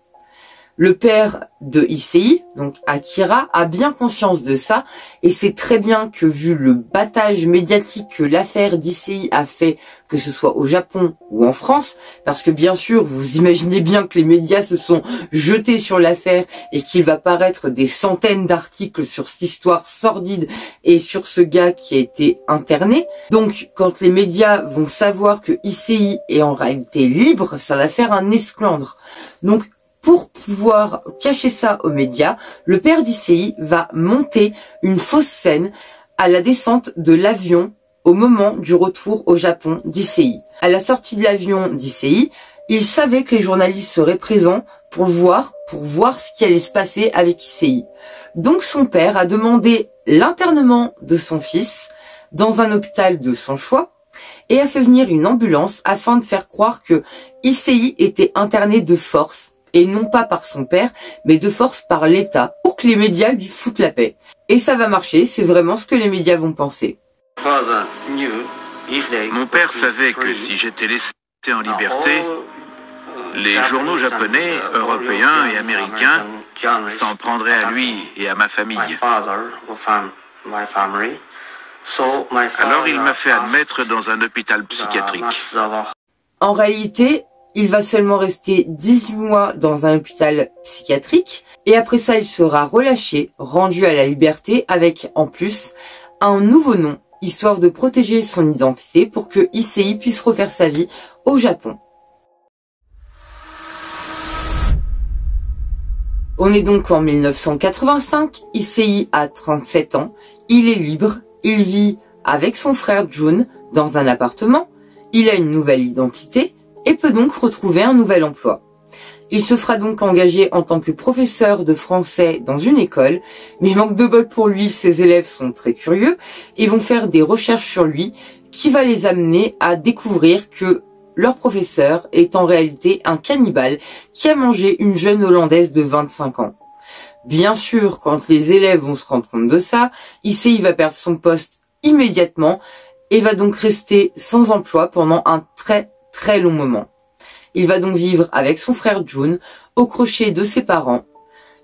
Le père de Issei, donc Akira, a bien conscience de ça et sait très bien que vu le battage médiatique que l'affaire d'Issei a fait, que ce soit au Japon ou en France, parce que bien sûr, vous imaginez bien que les médias se sont jetés sur l'affaire et qu'il va paraître des centaines d'articles sur cette histoire sordide et sur ce gars qui a été interné. Donc, quand les médias vont savoir que Issei est en réalité libre, ça va faire un esclandre. Donc, pour pouvoir cacher ça aux médias, le père d'Issei va monter une fausse scène à la descente de l'avion au moment du retour au Japon d'Issei. À la sortie de l'avion d'Issei, il savait que les journalistes seraient présents pour voir ce qui allait se passer avec Issei. Donc son père a demandé l'internement de son fils dans un hôpital de son choix et a fait venir une ambulance afin de faire croire que Issei était interné de force, et non pas par son père, mais de force par l'État, pour que les médias lui foutent la paix. Et ça va marcher, c'est vraiment ce que les médias vont penser. Mon père savait que si j'étais laissé en liberté, les journaux japonais, européens et américains s'en prendraient à lui et à ma famille. Alors il m'a fait admettre dans un hôpital psychiatrique. En réalité, il va seulement rester 18 mois dans un hôpital psychiatrique et après ça il sera relâché, rendu à la liberté avec en plus un nouveau nom, histoire de protéger son identité pour que Issei puisse refaire sa vie au Japon. On est donc en 1985, Issei a 37 ans, il est libre, il vit avec son frère Jun dans un appartement, il a une nouvelle identité, et peut donc retrouver un nouvel emploi. Il se fera donc engager en tant que professeur de français dans une école, mais manque de bol pour lui, ses élèves sont très curieux et vont faire des recherches sur lui qui va les amener à découvrir que leur professeur est en réalité un cannibale qui a mangé une jeune Hollandaise de 25 ans. Bien sûr, quand les élèves vont se rendre compte de ça, Issei va perdre son poste immédiatement et va donc rester sans emploi pendant un très long moment. Il va donc vivre avec son frère Jun au crochet de ses parents.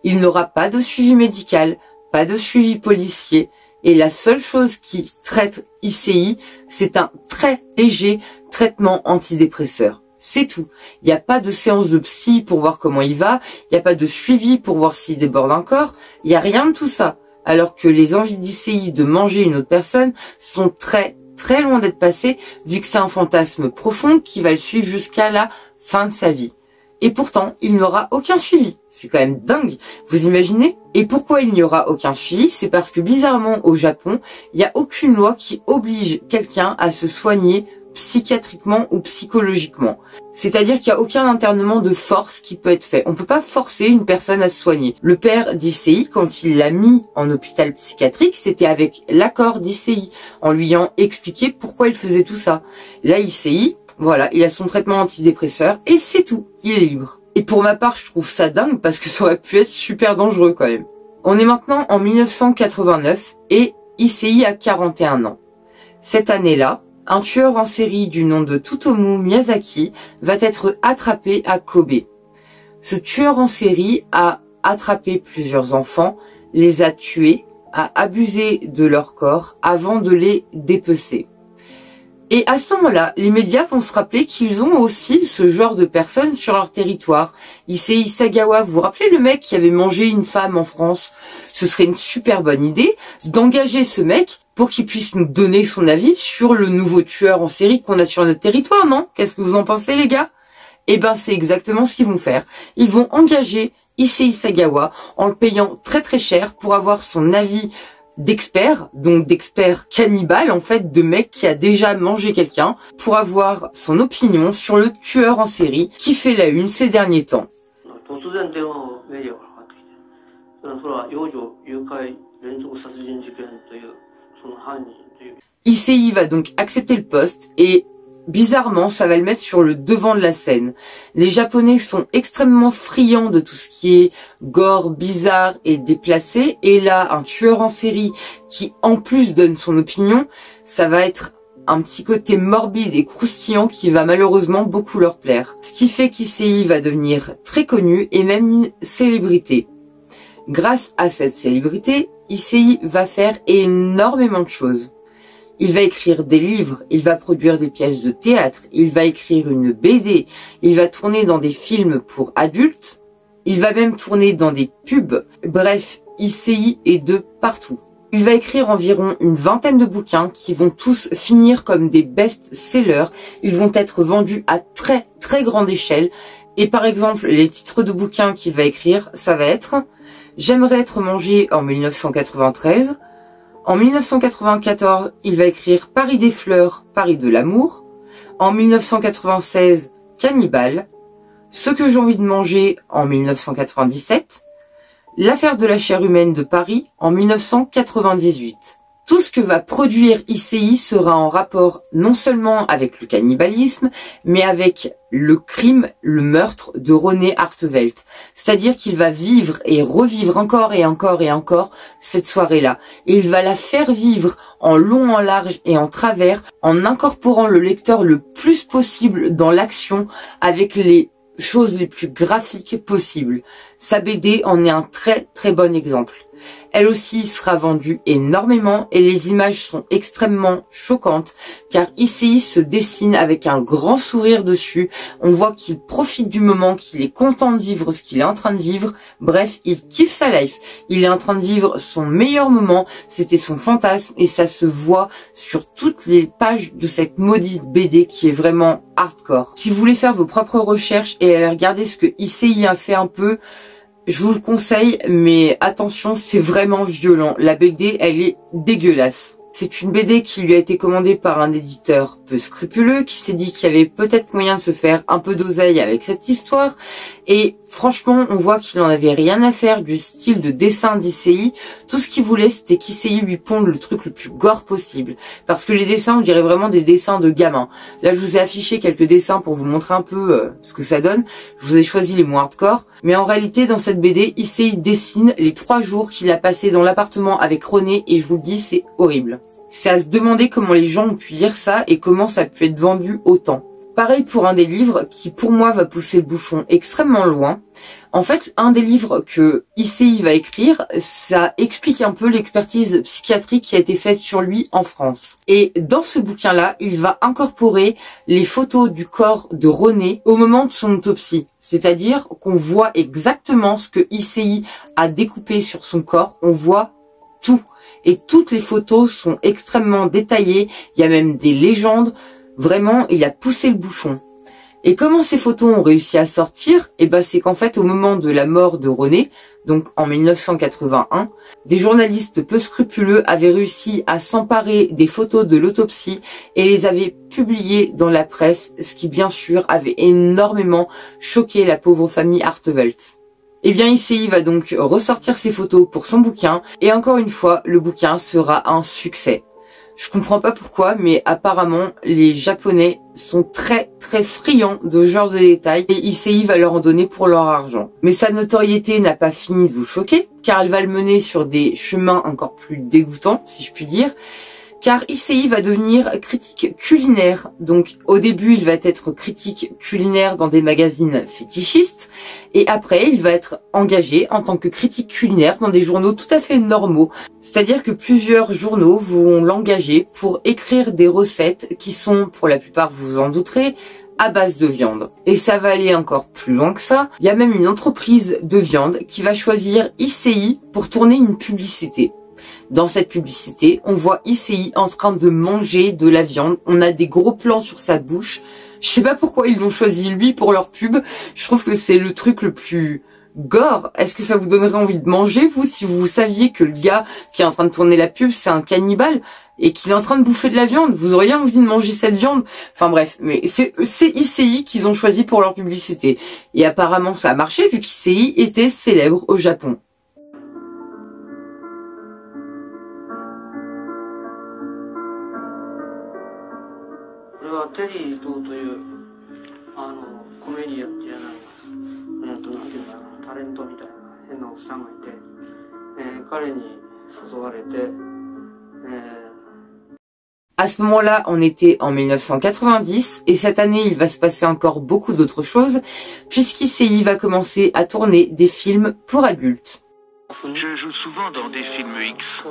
Il n'aura pas de suivi médical, pas de suivi policier et la seule chose qui traite Issei, c'est un très léger traitement antidépresseur. C'est tout. Il n'y a pas de séance de psy pour voir comment il va, il n'y a pas de suivi pour voir s'il déborde encore, il n'y a rien de tout ça. Alors que les envies d'Issei de manger une autre personne sont très loin d'être passé, vu que c'est un fantasme profond qui va le suivre jusqu'à la fin de sa vie. Et pourtant, il n'aura aucun suivi. C'est quand même dingue. Vous imaginez? Et pourquoi il n'y aura aucun suivi? C'est parce que bizarrement, au Japon, il n'y a aucune loi qui oblige quelqu'un à se soigner psychiatriquement ou psychologiquement. C'est-à-dire qu'il n'y a aucun internement de force qui peut être fait. On peut pas forcer une personne à se soigner. Le père d'Issei, quand il l'a mis en hôpital psychiatrique, c'était avec l'accord d'Issei, en lui ayant expliqué pourquoi il faisait tout ça. Là, Issei, voilà, il a son traitement antidépresseur et c'est tout. Il est libre. Et pour ma part, je trouve ça dingue parce que ça aurait pu être super dangereux quand même. On est maintenant en 1989 et Issei a 41 ans. Cette année-là, un tueur en série du nom de Tsutomu Miyazaki va être attrapé à Kobe. Ce tueur en série a attrapé plusieurs enfants, les a tués, a abusé de leur corps avant de les dépecer. Et à ce moment-là, les médias vont se rappeler qu'ils ont aussi ce genre de personnes sur leur territoire. Issei Sagawa, vous vous rappelez le mec qui avait mangé une femme en France? Ce serait une super bonne idée d'engager ce mec pour qu'il puisse nous donner son avis sur le nouveau tueur en série qu'on a sur notre territoire, non? Qu'est-ce que vous en pensez, les gars? Eh ben, c'est exactement ce qu'ils vont faire. Ils vont engager Issei Sagawa en le payant très cher pour avoir son avis d'expert, donc d'expert cannibale, en fait, de mec qui a déjà mangé quelqu'un, pour avoir son opinion sur le tueur en série qui fait la une ces derniers temps. Issei va donc accepter le poste et bizarrement, ça va le mettre sur le devant de la scène. Les Japonais sont extrêmement friands de tout ce qui est gore, bizarre et déplacé. Et là, un tueur en série qui, en plus, donne son opinion, ça va être un petit côté morbide et croustillant qui va malheureusement beaucoup leur plaire. Ce qui fait qu'Issei va devenir très connu et même une célébrité. Grâce à cette célébrité, Issei va faire énormément de choses. Il va écrire des livres, il va produire des pièces de théâtre, il va écrire une BD, il va tourner dans des films pour adultes, il va même tourner dans des pubs. Bref, Issei est de partout. Il va écrire environ une vingtaine de bouquins qui vont tous finir comme des best-sellers. Ils vont être vendus à très très grande échelle. Et par exemple, les titres de bouquins qu'il va écrire, ça va être « J'aimerais être mangé » en 1993. En 1994, il va écrire « Paris des fleurs, Paris de l'amour ». En 1996, « Cannibale ». « Ce que j'ai envie de manger » en 1997. L'affaire de la chair humaine de Paris en 1998. Tout ce que va produire Issei sera en rapport non seulement avec le cannibalisme, mais avec le crime, le meurtre de René Artevelt. C'est-à-dire qu'il va vivre et revivre encore et encore et encore cette soirée-là. Et il va la faire vivre en long, en large et en travers, en incorporant le lecteur le plus possible dans l'action avec les choses les plus graphiques possibles. Sa BD en est un très très bon exemple. Elle aussi sera vendue énormément et les images sont extrêmement choquantes car Issei se dessine avec un grand sourire dessus. On voit qu'il profite du moment, qu'il est content de vivre ce qu'il est en train de vivre. Bref, il kiffe sa life. Il est en train de vivre son meilleur moment. C'était son fantasme et ça se voit sur toutes les pages de cette maudite BD qui est vraiment hardcore. Si vous voulez faire vos propres recherches et aller regarder ce que Issei a fait un peu, je vous le conseille, mais attention, c'est vraiment violent. La BD, elle est dégueulasse. C'est une BD qui lui a été commandée par un éditeur peu scrupuleux, qui s'est dit qu'il y avait peut-être moyen de se faire un peu d'oseille avec cette histoire. Et franchement, on voit qu'il en avait rien à faire du style de dessin d'Issei. Tout ce qu'il voulait, c'était qu'Issei lui ponde le truc le plus gore possible. Parce que les dessins, on dirait vraiment des dessins de gamins. Là, je vous ai affiché quelques dessins pour vous montrer un peu ce que ça donne. Je vous ai choisi les moins hardcore. Mais en réalité, dans cette BD, Issei dessine les 3 jours qu'il a passé dans l'appartement avec René. Et je vous le dis, c'est horrible. C'est à se demander comment les gens ont pu lire ça et comment ça a pu être vendu autant. Pareil pour un des livres qui pour moi va pousser le bouchon extrêmement loin. En fait, un des livres que Issei va écrire, ça explique un peu l'expertise psychiatrique qui a été faite sur lui en France. Et dans ce bouquin-là, il va incorporer les photos du corps de René au moment de son autopsie. C'est-à-dire qu'on voit exactement ce que Issei a découpé sur son corps, on voit tout. Et toutes les photos sont extrêmement détaillées, il y a même des légendes. Vraiment, il a poussé le bouchon. Et comment ces photos ont réussi à sortir? Eh ben, c'est qu'en fait, au moment de la mort de René, donc en 1981, des journalistes peu scrupuleux avaient réussi à s'emparer des photos de l'autopsie et les avaient publiées dans la presse, ce qui bien sûr avait énormément choqué la pauvre famille Artevelt. Eh bien, Issei va donc ressortir ses photos pour son bouquin, et encore une fois, le bouquin sera un succès. Je comprends pas pourquoi, mais apparemment, les Japonais sont très très friands de ce genre de détails, et Issei va leur en donner pour leur argent. Mais sa notoriété n'a pas fini de vous choquer, car elle va le mener sur des chemins encore plus dégoûtants, si je puis dire. Car Issei va devenir critique culinaire. Donc au début, il va être critique culinaire dans des magazines fétichistes. Et après, il va être engagé en tant que critique culinaire dans des journaux tout à fait normaux. C'est-à-dire que plusieurs journaux vont l'engager pour écrire des recettes qui sont, pour la plupart, vous vous en douterez, à base de viande. Et ça va aller encore plus loin que ça. Il y a même une entreprise de viande qui va choisir Issei pour tourner une publicité. Dans cette publicité, on voit Issei en train de manger de la viande. On a des gros plans sur sa bouche. Je sais pas pourquoi ils l'ont choisi lui pour leur pub. Je trouve que c'est le truc le plus gore. Est-ce que ça vous donnerait envie de manger, vous, si vous saviez que le gars qui est en train de tourner la pub, c'est un cannibale et qu'il est en train de bouffer de la viande? Vous auriez envie de manger cette viande? Enfin bref, mais c'est Issei qu'ils ont choisi pour leur publicité. Et apparemment, ça a marché vu qu'Issei était célèbre au Japon. れはテリー・トーというコメディアンじゃないなんていうんだろう、タレントみたいな変なおっさんがいて、彼に誘われて、À ce moment-là, on était en 1990 et cette année, il va se passer encore beaucoup d'autres choses puisqu'ICI va commencer à tourner des films pour adultes. Je joue souvent dans des films X.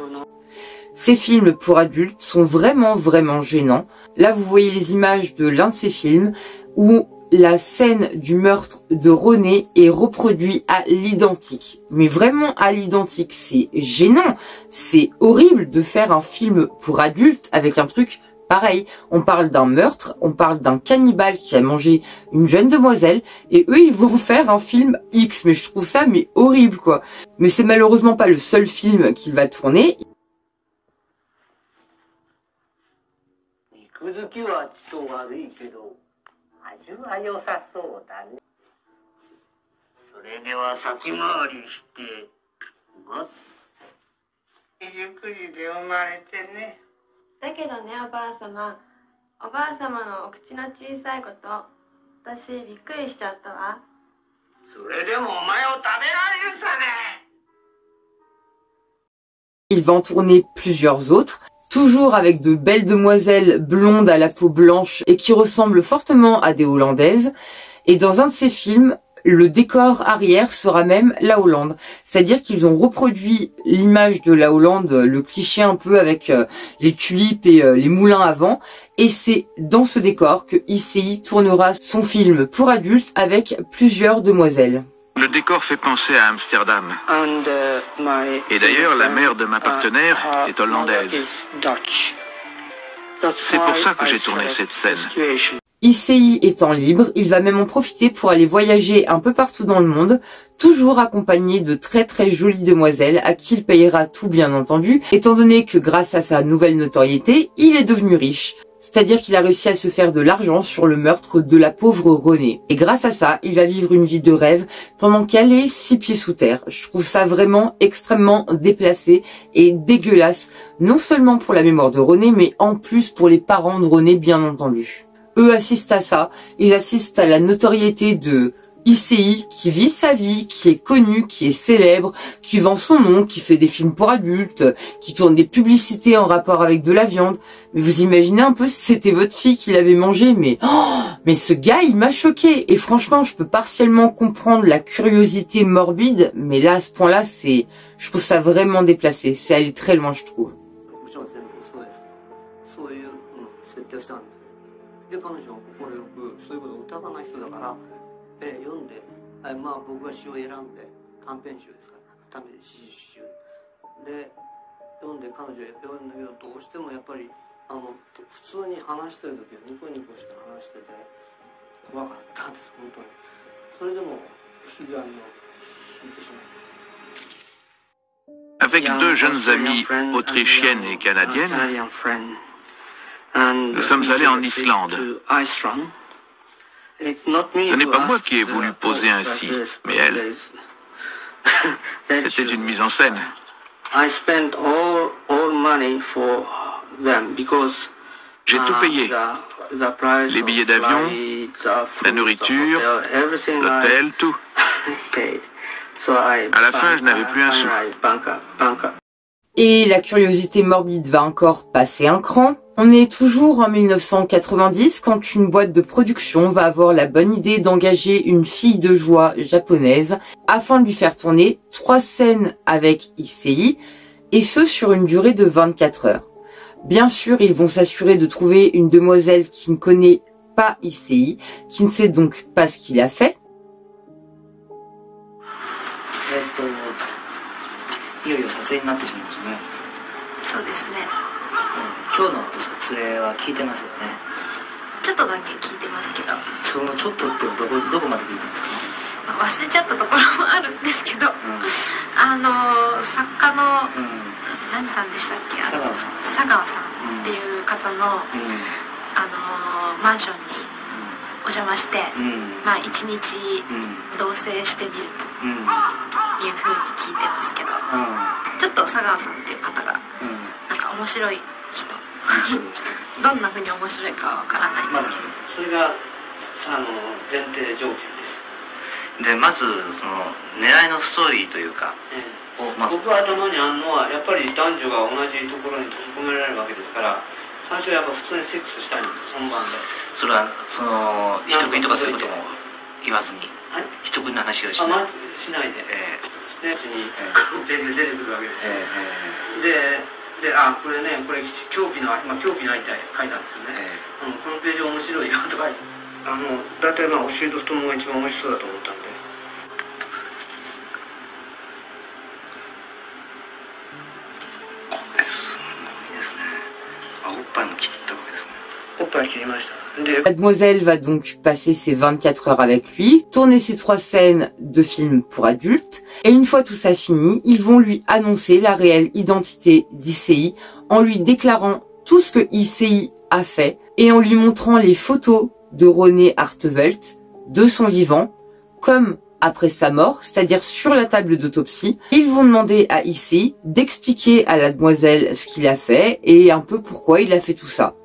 Ces films pour adultes sont vraiment gênants. Là, vous voyez les images de l'un de ces films où la scène du meurtre de René est reproduite à l'identique. Mais vraiment à l'identique, c'est gênant. C'est horrible de faire un film pour adultes avec un truc pareil. On parle d'un meurtre, on parle d'un cannibale qui a mangé une jeune demoiselle et eux ils vont faire un film X. Mais je trouve ça horrible quoi. Mais c'est malheureusement pas le seul film qu'il va tourner. 味は良さそうだね。それでは先回りして、29時で生まれてね。だけどね、おばあ様のお口の小さいこと、私びっくりしちゃったわ。それでもお前を食べられるさね。Il va en tourner plusieurs autres. Toujours avec de belles demoiselles blondes à la peau blanche et qui ressemblent fortement à des Hollandaises. Et dans un de ces films, le décor arrière sera même la Hollande. C'est-à-dire qu'ils ont reproduit l'image de la Hollande, le cliché un peu avec les tulipes et les moulins à vent. Et c'est dans ce décor que ICI tournera son film pour adultes avec plusieurs demoiselles. Le décor fait penser à Amsterdam. Et d'ailleurs, la mère de ma partenaire est hollandaise. C'est pour ça que j'ai tourné cette scène. ICI étant libre, il va même en profiter pour aller voyager un peu partout dans le monde, toujours accompagné de très jolies demoiselles à qui il payera tout bien entendu, étant donné que grâce à sa nouvelle notoriété, il est devenu riche. C'est-à-dire qu'il a réussi à se faire de l'argent sur le meurtre de la pauvre Renée. Et grâce à ça, il va vivre une vie de rêve pendant qu'elle est 6 pieds sous terre. Je trouve ça vraiment extrêmement déplacé et dégueulasse, non seulement pour la mémoire de Renée, mais en plus pour les parents de Renée, bien entendu. Eux assistent à ça, ils assistent à la notoriété de ICI qui vit sa vie, qui est connu, qui est célèbre, qui vend son nom, qui fait des films pour adultes, qui tourne des publicités en rapport avec de la viande. Mais vous imaginez un peu si c'était votre fille qui l'avait mangé, mais ce gars il m'a choqué. Et franchement je peux partiellement comprendre la curiosité morbide, mais là à ce point-là je trouve ça vraiment déplacé. C'est aller très loin je trouve. Avec deux jeunes amies autrichiennes et canadiennes, nous sommes allés en Islande. Ce n'est pas moi qui ai voulu poser ainsi, mais elle. C'était une mise en scène. J'ai tout payé. Les billets d'avion, la nourriture, l'hôtel, tout. À la fin, je n'avais plus un sou. Et la curiosité morbide va encore passer un cran. On est toujours en 1990 quand une boîte de production va avoir la bonne idée d'engager une fille de joie japonaise afin de lui faire tourner 3 scènes avec ICI et ce sur une durée de 24 heures. Bien sûr, ils vont s'assurer de trouver une demoiselle qui ne connaît pas ICI, qui ne sait donc pas ce qu'il a fait. いよいよ撮影になってしまいましたね。そうですね。今日の撮影は聞いてますよね。ちょっとだけ聞いてますけど。そのちょっとってどこまで聞いてますか？忘れちゃったところもあるんですけど、作家の、何さんでしたっけ？佐川さん。佐川さんっていう方の、マンションにお邪魔して、まあ一日同棲してみると。いう風に聞いてますけど、ちょっと佐川さんっていう方がなんか面白い人どんな風に面白いかはわからないですけど、それが前提条件です。でまずその狙いのストーリーというか、僕は頭にあるのはやっぱり男女が同じところに閉じ込められるわけですから、最初はやっぱ普通にセックスしたいんです本番で。それはその人食いとかそういうことも言わずに、人食いの話をしない、しないで、でうちにページが出てくるわけですよ。でこれね、これ狂気の狂気の相手書いたんですよね。このページ面白いよとか大体お尻と太ももが一番面白そうだと思ったんで。すごいですね。おっぱいも切ったわけですね。おっぱい切りました。Mademoiselle va donc passer ses 24 heures avec lui, tourner ses 3 scènes de films pour adultes, et une fois tout ça fini, ils vont lui annoncer la réelle identité d'Issei en lui déclarant tout ce que Issei a fait et en lui montrant les photos de René Hartevelt de son vivant, comme après sa mort, c'est-à-dire sur la table d'autopsie. Ils vont demander à Issei d'expliquer à la demoiselle ce qu'il a fait et un peu pourquoi il a fait tout ça.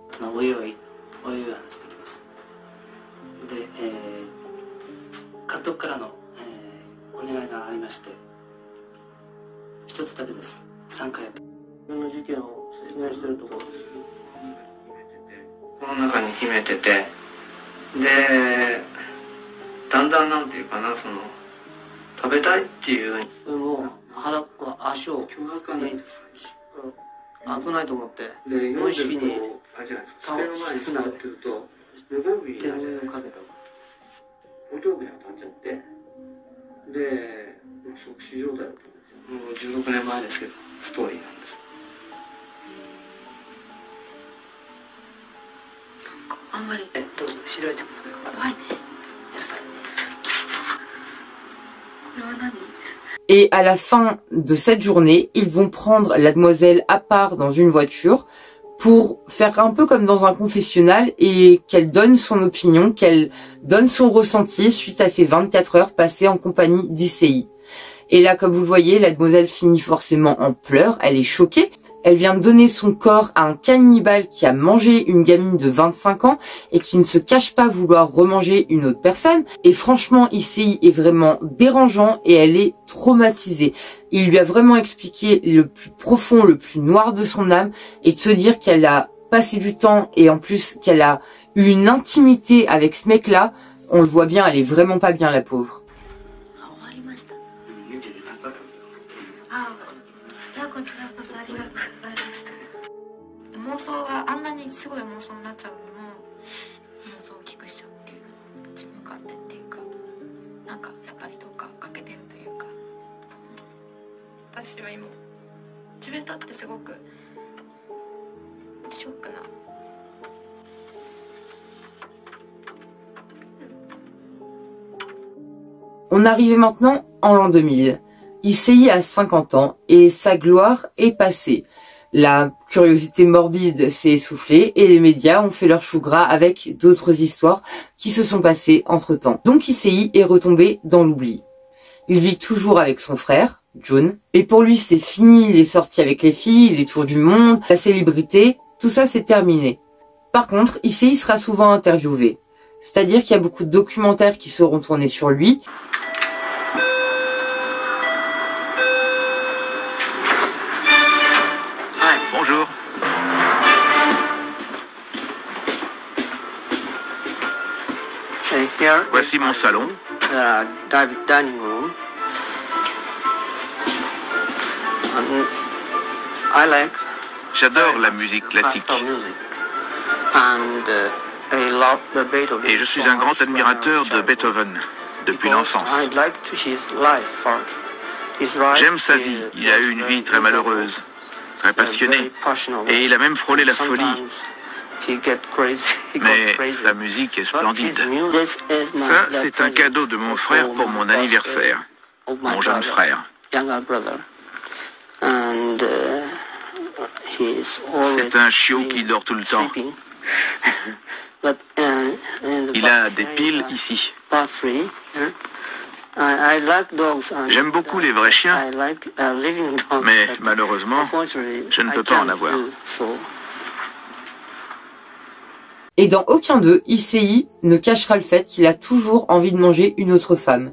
Et à la fin de cette journée, ils vont prendre la demoiselle à part dans une voiture pour faire un peu comme dans un confessionnal et qu'elle donne son opinion, qu'elle donne son ressenti suite à ces 24 heures passées en compagnie d'Issei. Et là, comme vous le voyez, la demoiselle finit forcément en pleurs, elle est choquée. Elle vient de donner son corps à un cannibale qui a mangé une gamine de 25 ans et qui ne se cache pas vouloir remanger une autre personne. Et franchement, Issei est vraiment dérangeant et elle est traumatisée. Il lui a vraiment expliqué le plus profond, le plus noir de son âme, et de se dire qu'elle a passé du temps et en plus qu'elle a eu une intimité avec ce mec-là, on le voit bien, elle est vraiment pas bien, la pauvre. On arrive maintenant en l'an 2000. Issei a 50 ans et sa gloire est passée. La curiosité morbide s'est essoufflée et les médias ont fait leur chou gras avec d'autres histoires qui se sont passées entre-temps. Donc Issei est retombé dans l'oubli. Il vit toujours avec son frère, Jun, et pour lui c'est fini les sorties avec les filles, les tours du monde, la célébrité, tout ça c'est terminé. Par contre, Issei sera souvent interviewé. C'est-à-dire qu'il y a beaucoup de documentaires qui seront tournés sur lui. Bonjour. Voici mon salon. Dining room. J'adore la musique classique. Et je suis un grand admirateur de Beethoven depuis l'enfance. J'aime sa vie. Il a eu une vie très malheureuse, très passionné, et il a même frôlé la folie. Mais sa musique est splendide. Ça, c'est un cadeau de mon frère pour mon anniversaire, mon jeune frère. C'est un chiot qui dort tout le temps. Il a des piles ici. J'aime beaucoup les vrais chiens, mais malheureusement, je ne peux pas en avoir. Et dans aucun d'eux, Issei ne cachera le fait qu'il a toujours envie de manger une autre femme.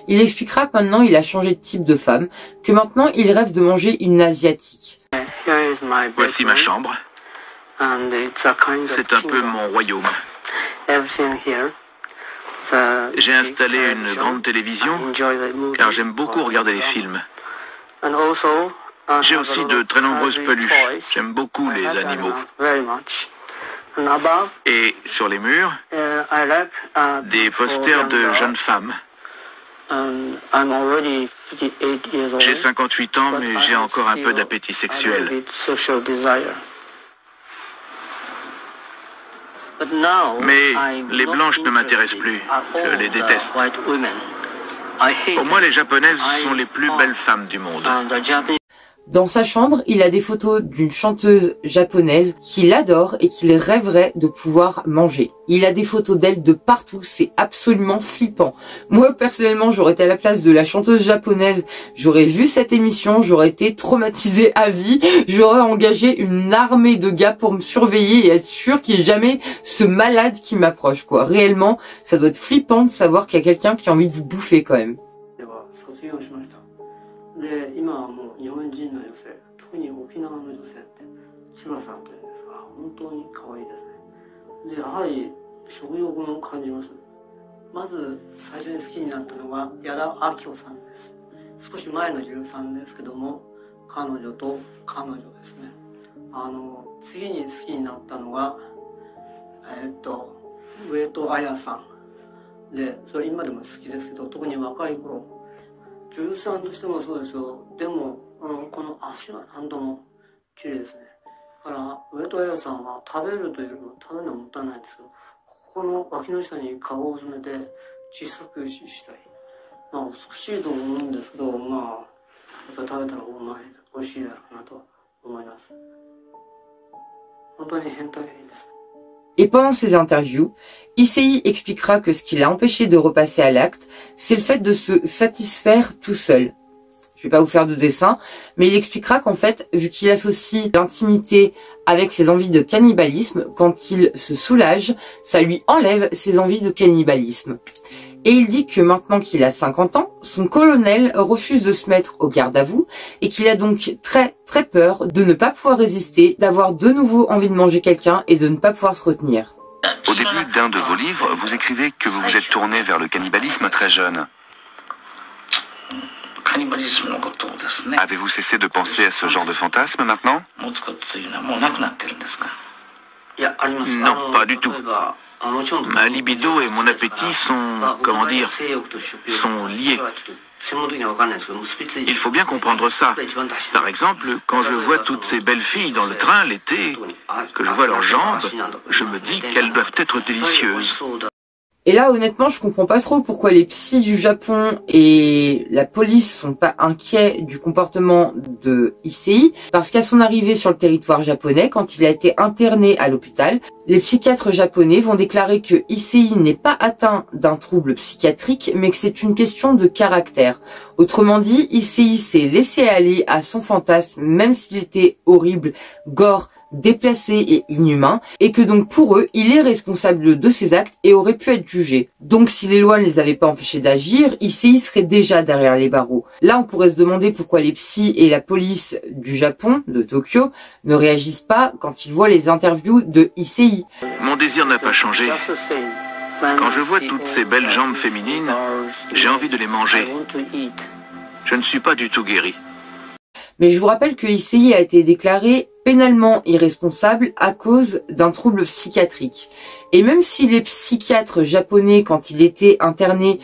Il expliquera que maintenant il a changé de type de femme, que maintenant il rêve de manger une asiatique. Voici ma chambre. C'est un peu mon royaume. J'ai installé une grande télévision car j'aime beaucoup regarder les films. J'ai aussi de très nombreuses peluches. J'aime beaucoup les animaux. Et sur les murs, des posters de jeunes femmes. J'ai 58 ans, mais j'ai encore un peu d'appétit sexuel. Mais les blanches ne m'intéressent plus. Je les déteste. Pour moi, les japonaises sont les plus belles femmes du monde. Dans sa chambre, il a des photos d'une chanteuse japonaise qu'il adore et qu'il rêverait de pouvoir manger. Il a des photos d'elle de partout, c'est absolument flippant. Moi, personnellement, j'aurais été à la place de la chanteuse japonaise, j'aurais vu cette émission, j'aurais été traumatisée à vie, j'aurais engagé une armée de gars pour me surveiller et être sûr qu'il n'y ait jamais ce malade qui m'approche, quoi. Réellement, ça doit être flippant de savoir qu'il y a quelqu'un qui a envie de vous bouffer, quand même. で今はもう日本人の女性、特に沖縄の女性って千葉さんというんですが本当に可愛いですね。でやはり食欲も感じます。まず最初に好きになったのが矢田亜希子さんです。少し前の女優さんですけども彼女と彼女ですね。次に好きになったのが上戸彩さんでそれ今でも好きですけど特に若い頃 女優さんとしてもそうですよ。でもこの足は何度も綺麗ですね。だから上戸彩さんは食べるというよりも食べるのはもったいないんですけど、ここの脇の下にカゴを詰めて小さくしたい。まあ美しいと思うんですけど、まあやっぱり食べたら美味しいだろうなと思います。本当に変態です。 Et pendant ces interviews, Issei expliquera que ce qui l'a empêché de repasser à l'acte, c'est le fait de se satisfaire tout seul. Je vais pas vous faire de dessin, mais il expliquera qu'en fait, vu qu'il associe l'intimité avec ses envies de cannibalisme, quand il se soulage, ça lui enlève ses envies de cannibalisme. Et il dit que maintenant qu'il a 50 ans, son colonel refuse de se mettre au garde à vous et qu'il a donc très peur de ne pas pouvoir résister, d'avoir de nouveau envie de manger quelqu'un et de ne pas pouvoir se retenir. Au début d'un de vos livres, vous écrivez que vous vous êtes tourné vers le cannibalisme très jeune. Avez-vous cessé de penser à ce genre de fantasme maintenant? Non, pas du tout. Ma libido et mon appétit sont, comment dire, sont liés. Il faut bien comprendre ça. Par exemple, quand je vois toutes ces belles filles dans le train l'été, que je vois leurs jambes, je me dis qu'elles doivent être délicieuses. Et là, honnêtement, je comprends pas trop pourquoi les psys du Japon et la police sont pas inquiets du comportement de Issei, parce qu'à son arrivée sur le territoire japonais, quand il a été interné à l'hôpital, les psychiatres japonais vont déclarer que Issei n'est pas atteint d'un trouble psychiatrique, mais que c'est une question de caractère. Autrement dit, Issei s'est laissé aller à son fantasme, même s'il était horrible, gore, déplacé et inhumain, et que donc pour eux, il est responsable de ses actes et aurait pu être jugé. Donc si les lois ne les avaient pas empêchés d'agir, Issei serait déjà derrière les barreaux. Là, on pourrait se demander pourquoi les psys et la police du Japon, de Tokyo, ne réagissent pas quand ils voient les interviews de Issei. Mon désir n'a pas changé. Quand je vois toutes ces belles jambes féminines, j'ai envie de les manger. Je ne suis pas du tout guéri. Mais je vous rappelle que Issei a été déclaré pénalement irresponsable à cause d'un trouble psychiatrique. Et même si les psychiatres japonais, quand il était interné,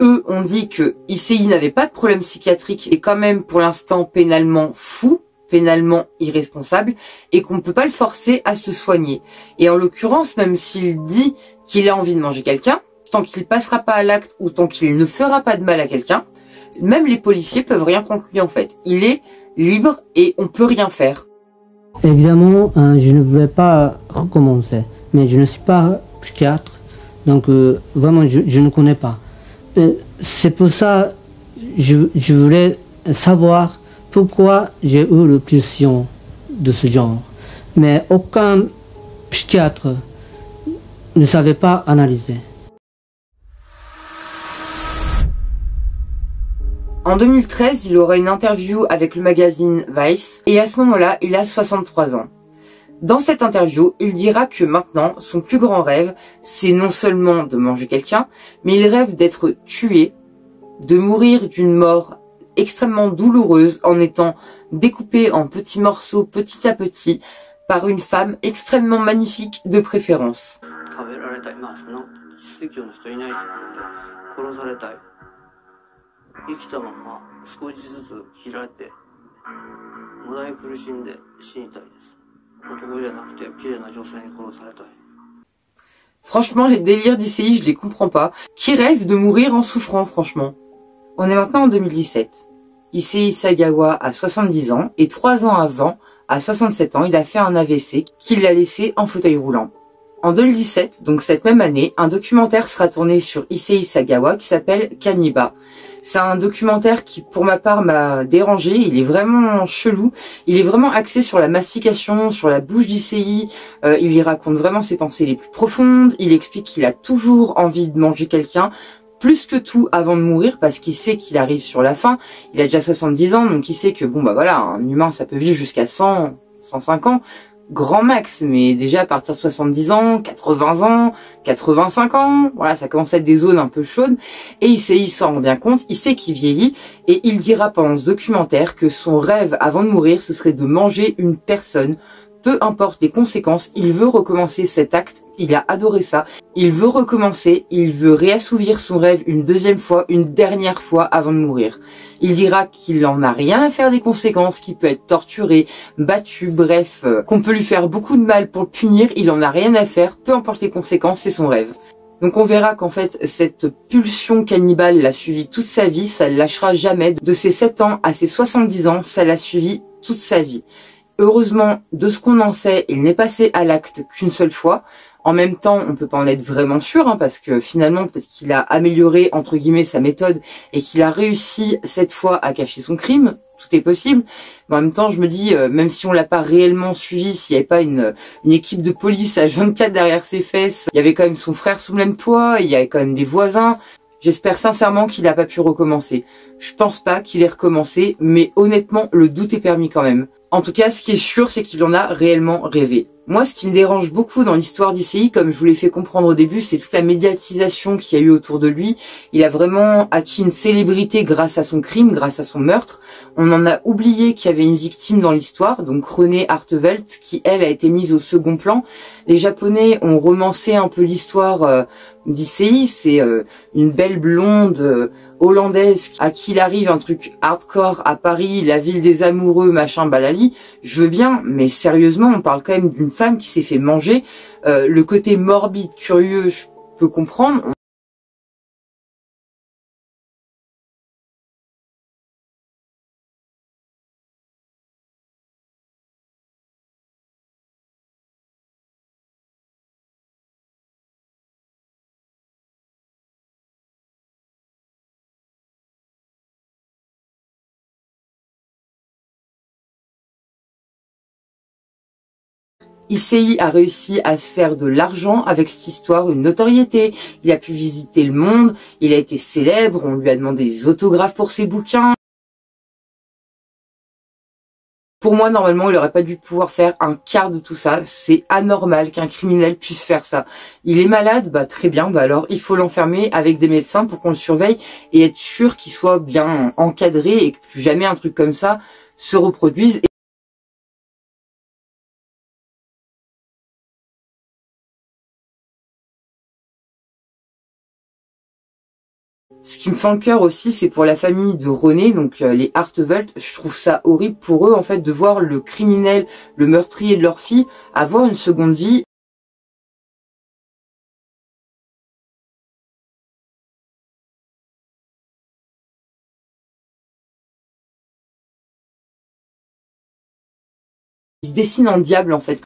eux ont dit que Issei n'avait pas de problème psychiatrique et quand même pour l'instant pénalement fou, pénalement irresponsable, et qu'on ne peut pas le forcer à se soigner. Et en l'occurrence, même s'il dit qu'il a envie de manger quelqu'un, tant qu'il passera pas à l'acte ou tant qu'il ne fera pas de mal à quelqu'un, même les policiers peuvent rien contre lui en fait. Il est libre et on peut rien faire. Évidemment, je ne voulais pas recommencer, mais je ne suis pas psychiatre, donc vraiment je ne connais pas. C'est pour ça que je voulais savoir pourquoi j'ai eu le pulsion de ce genre. Mais aucun psychiatre ne savais pas analyser. En 2013, il aura une interview avec le magazine Vice et à ce moment-là, il a 63 ans. Dans cette interview, il dira que maintenant, son plus grand rêve, c'est non seulement de manger quelqu'un, mais il rêve d'être tué, de mourir d'une mort extrêmement douloureuse en étant découpé en petits morceaux petit à petit par une femme extrêmement magnifique de préférence. Franchement, les délires d'Issei, je les comprends pas. Qui rêve de mourir en souffrant, franchement? On est maintenant en 2017. Issei Sagawa a 70 ans et 3 ans avant, à 67 ans, il a fait un AVC qui l'a laissé en fauteuil roulant. En 2017, donc cette même année, un documentaire sera tourné sur Issei Sagawa qui s'appelle Kaniba. C'est un documentaire qui, pour ma part, m'a dérangé. Il est vraiment chelou. Il est vraiment axé sur la mastication, sur la bouche d'Issei. Il y raconte vraiment ses pensées les plus profondes. Il explique qu'il a toujours envie de manger quelqu'un, plus que tout avant de mourir, parce qu'il sait qu'il arrive sur la fin. Il a déjà 70 ans, donc il sait que, bon, bah voilà, un humain, ça peut vivre jusqu'à 100, 105 ans. Grand max, mais déjà à partir de 70 ans, 80 ans, 85 ans, voilà, ça commence à être des zones un peu chaudes, et il s'en rend bien compte, il sait qu'il vieillit, et il dira pendant ce documentaire que son rêve avant de mourir, ce serait de manger une personne, peu importe les conséquences, il veut recommencer cet acte, il a adoré ça, il veut recommencer, il veut réassouvir son rêve une deuxième fois, une dernière fois avant de mourir. Il dira qu'il en a rien à faire des conséquences, qu'il peut être torturé, battu, bref, qu'on peut lui faire beaucoup de mal pour le punir, il en a rien à faire, peu importe les conséquences, c'est son rêve. Donc on verra qu'en fait, cette pulsion cannibale l'a suivi toute sa vie, ça ne lâchera jamais. De ses 7 ans à ses 70 ans, ça l'a suivi toute sa vie. Heureusement, de ce qu'on en sait, il n'est passé à l'acte qu'une seule fois. En même temps, on peut pas en être vraiment sûr, parce que finalement, peut-être qu'il a amélioré, entre guillemets, sa méthode et qu'il a réussi cette fois à cacher son crime. Tout est possible. Mais en même temps, je me dis, même si on l'a pas réellement suivi, s'il n'y avait pas une équipe de police à 24 derrière ses fesses, il y avait quand même son frère sous le même toit, il y avait quand même des voisins. J'espère sincèrement qu'il n'a pas pu recommencer. Je pense pas qu'il ait recommencé, mais honnêtement, le doute est permis quand même. En tout cas, ce qui est sûr, c'est qu'il en a réellement rêvé. Moi, ce qui me dérange beaucoup dans l'histoire d'Issei, comme je vous l'ai fait comprendre au début, c'est toute la médiatisation qu'il y a eu autour de lui. Il a vraiment acquis une célébrité grâce à son crime, grâce à son meurtre. On en a oublié qu'il y avait une victime dans l'histoire, donc Renée Hartevelt, qui, elle, a été mise au second plan. Les Japonais ont romancé un peu l'histoire d'Issei. C'est une belle blonde hollandaise à qui il arrive un truc hardcore à Paris, la ville des amoureux, machin, balali. Je veux bien, mais sérieusement, on parle quand même d'une femme qui s'est fait manger. Le côté morbide, curieux, je peux comprendre. Issei a réussi à se faire de l'argent avec cette histoire, une notoriété. Il a pu visiter le monde, il a été célèbre, on lui a demandé des autographes pour ses bouquins. Pour moi, normalement, il aurait pas dû pouvoir faire un quart de tout ça. C'est anormal qu'un criminel puisse faire ça. Il est malade, bah très bien, bah alors il faut l'enfermer avec des médecins pour qu'on le surveille et être sûr qu'il soit bien encadré et que plus jamais un truc comme ça se reproduise. Ce qui me fend le cœur aussi, c'est pour la famille de Renée, donc les Hartevelt. Je trouve ça horrible pour eux, en fait, de voir le criminel, le meurtrier de leur fille, avoir une seconde vie. Il se dessine en diable, en fait.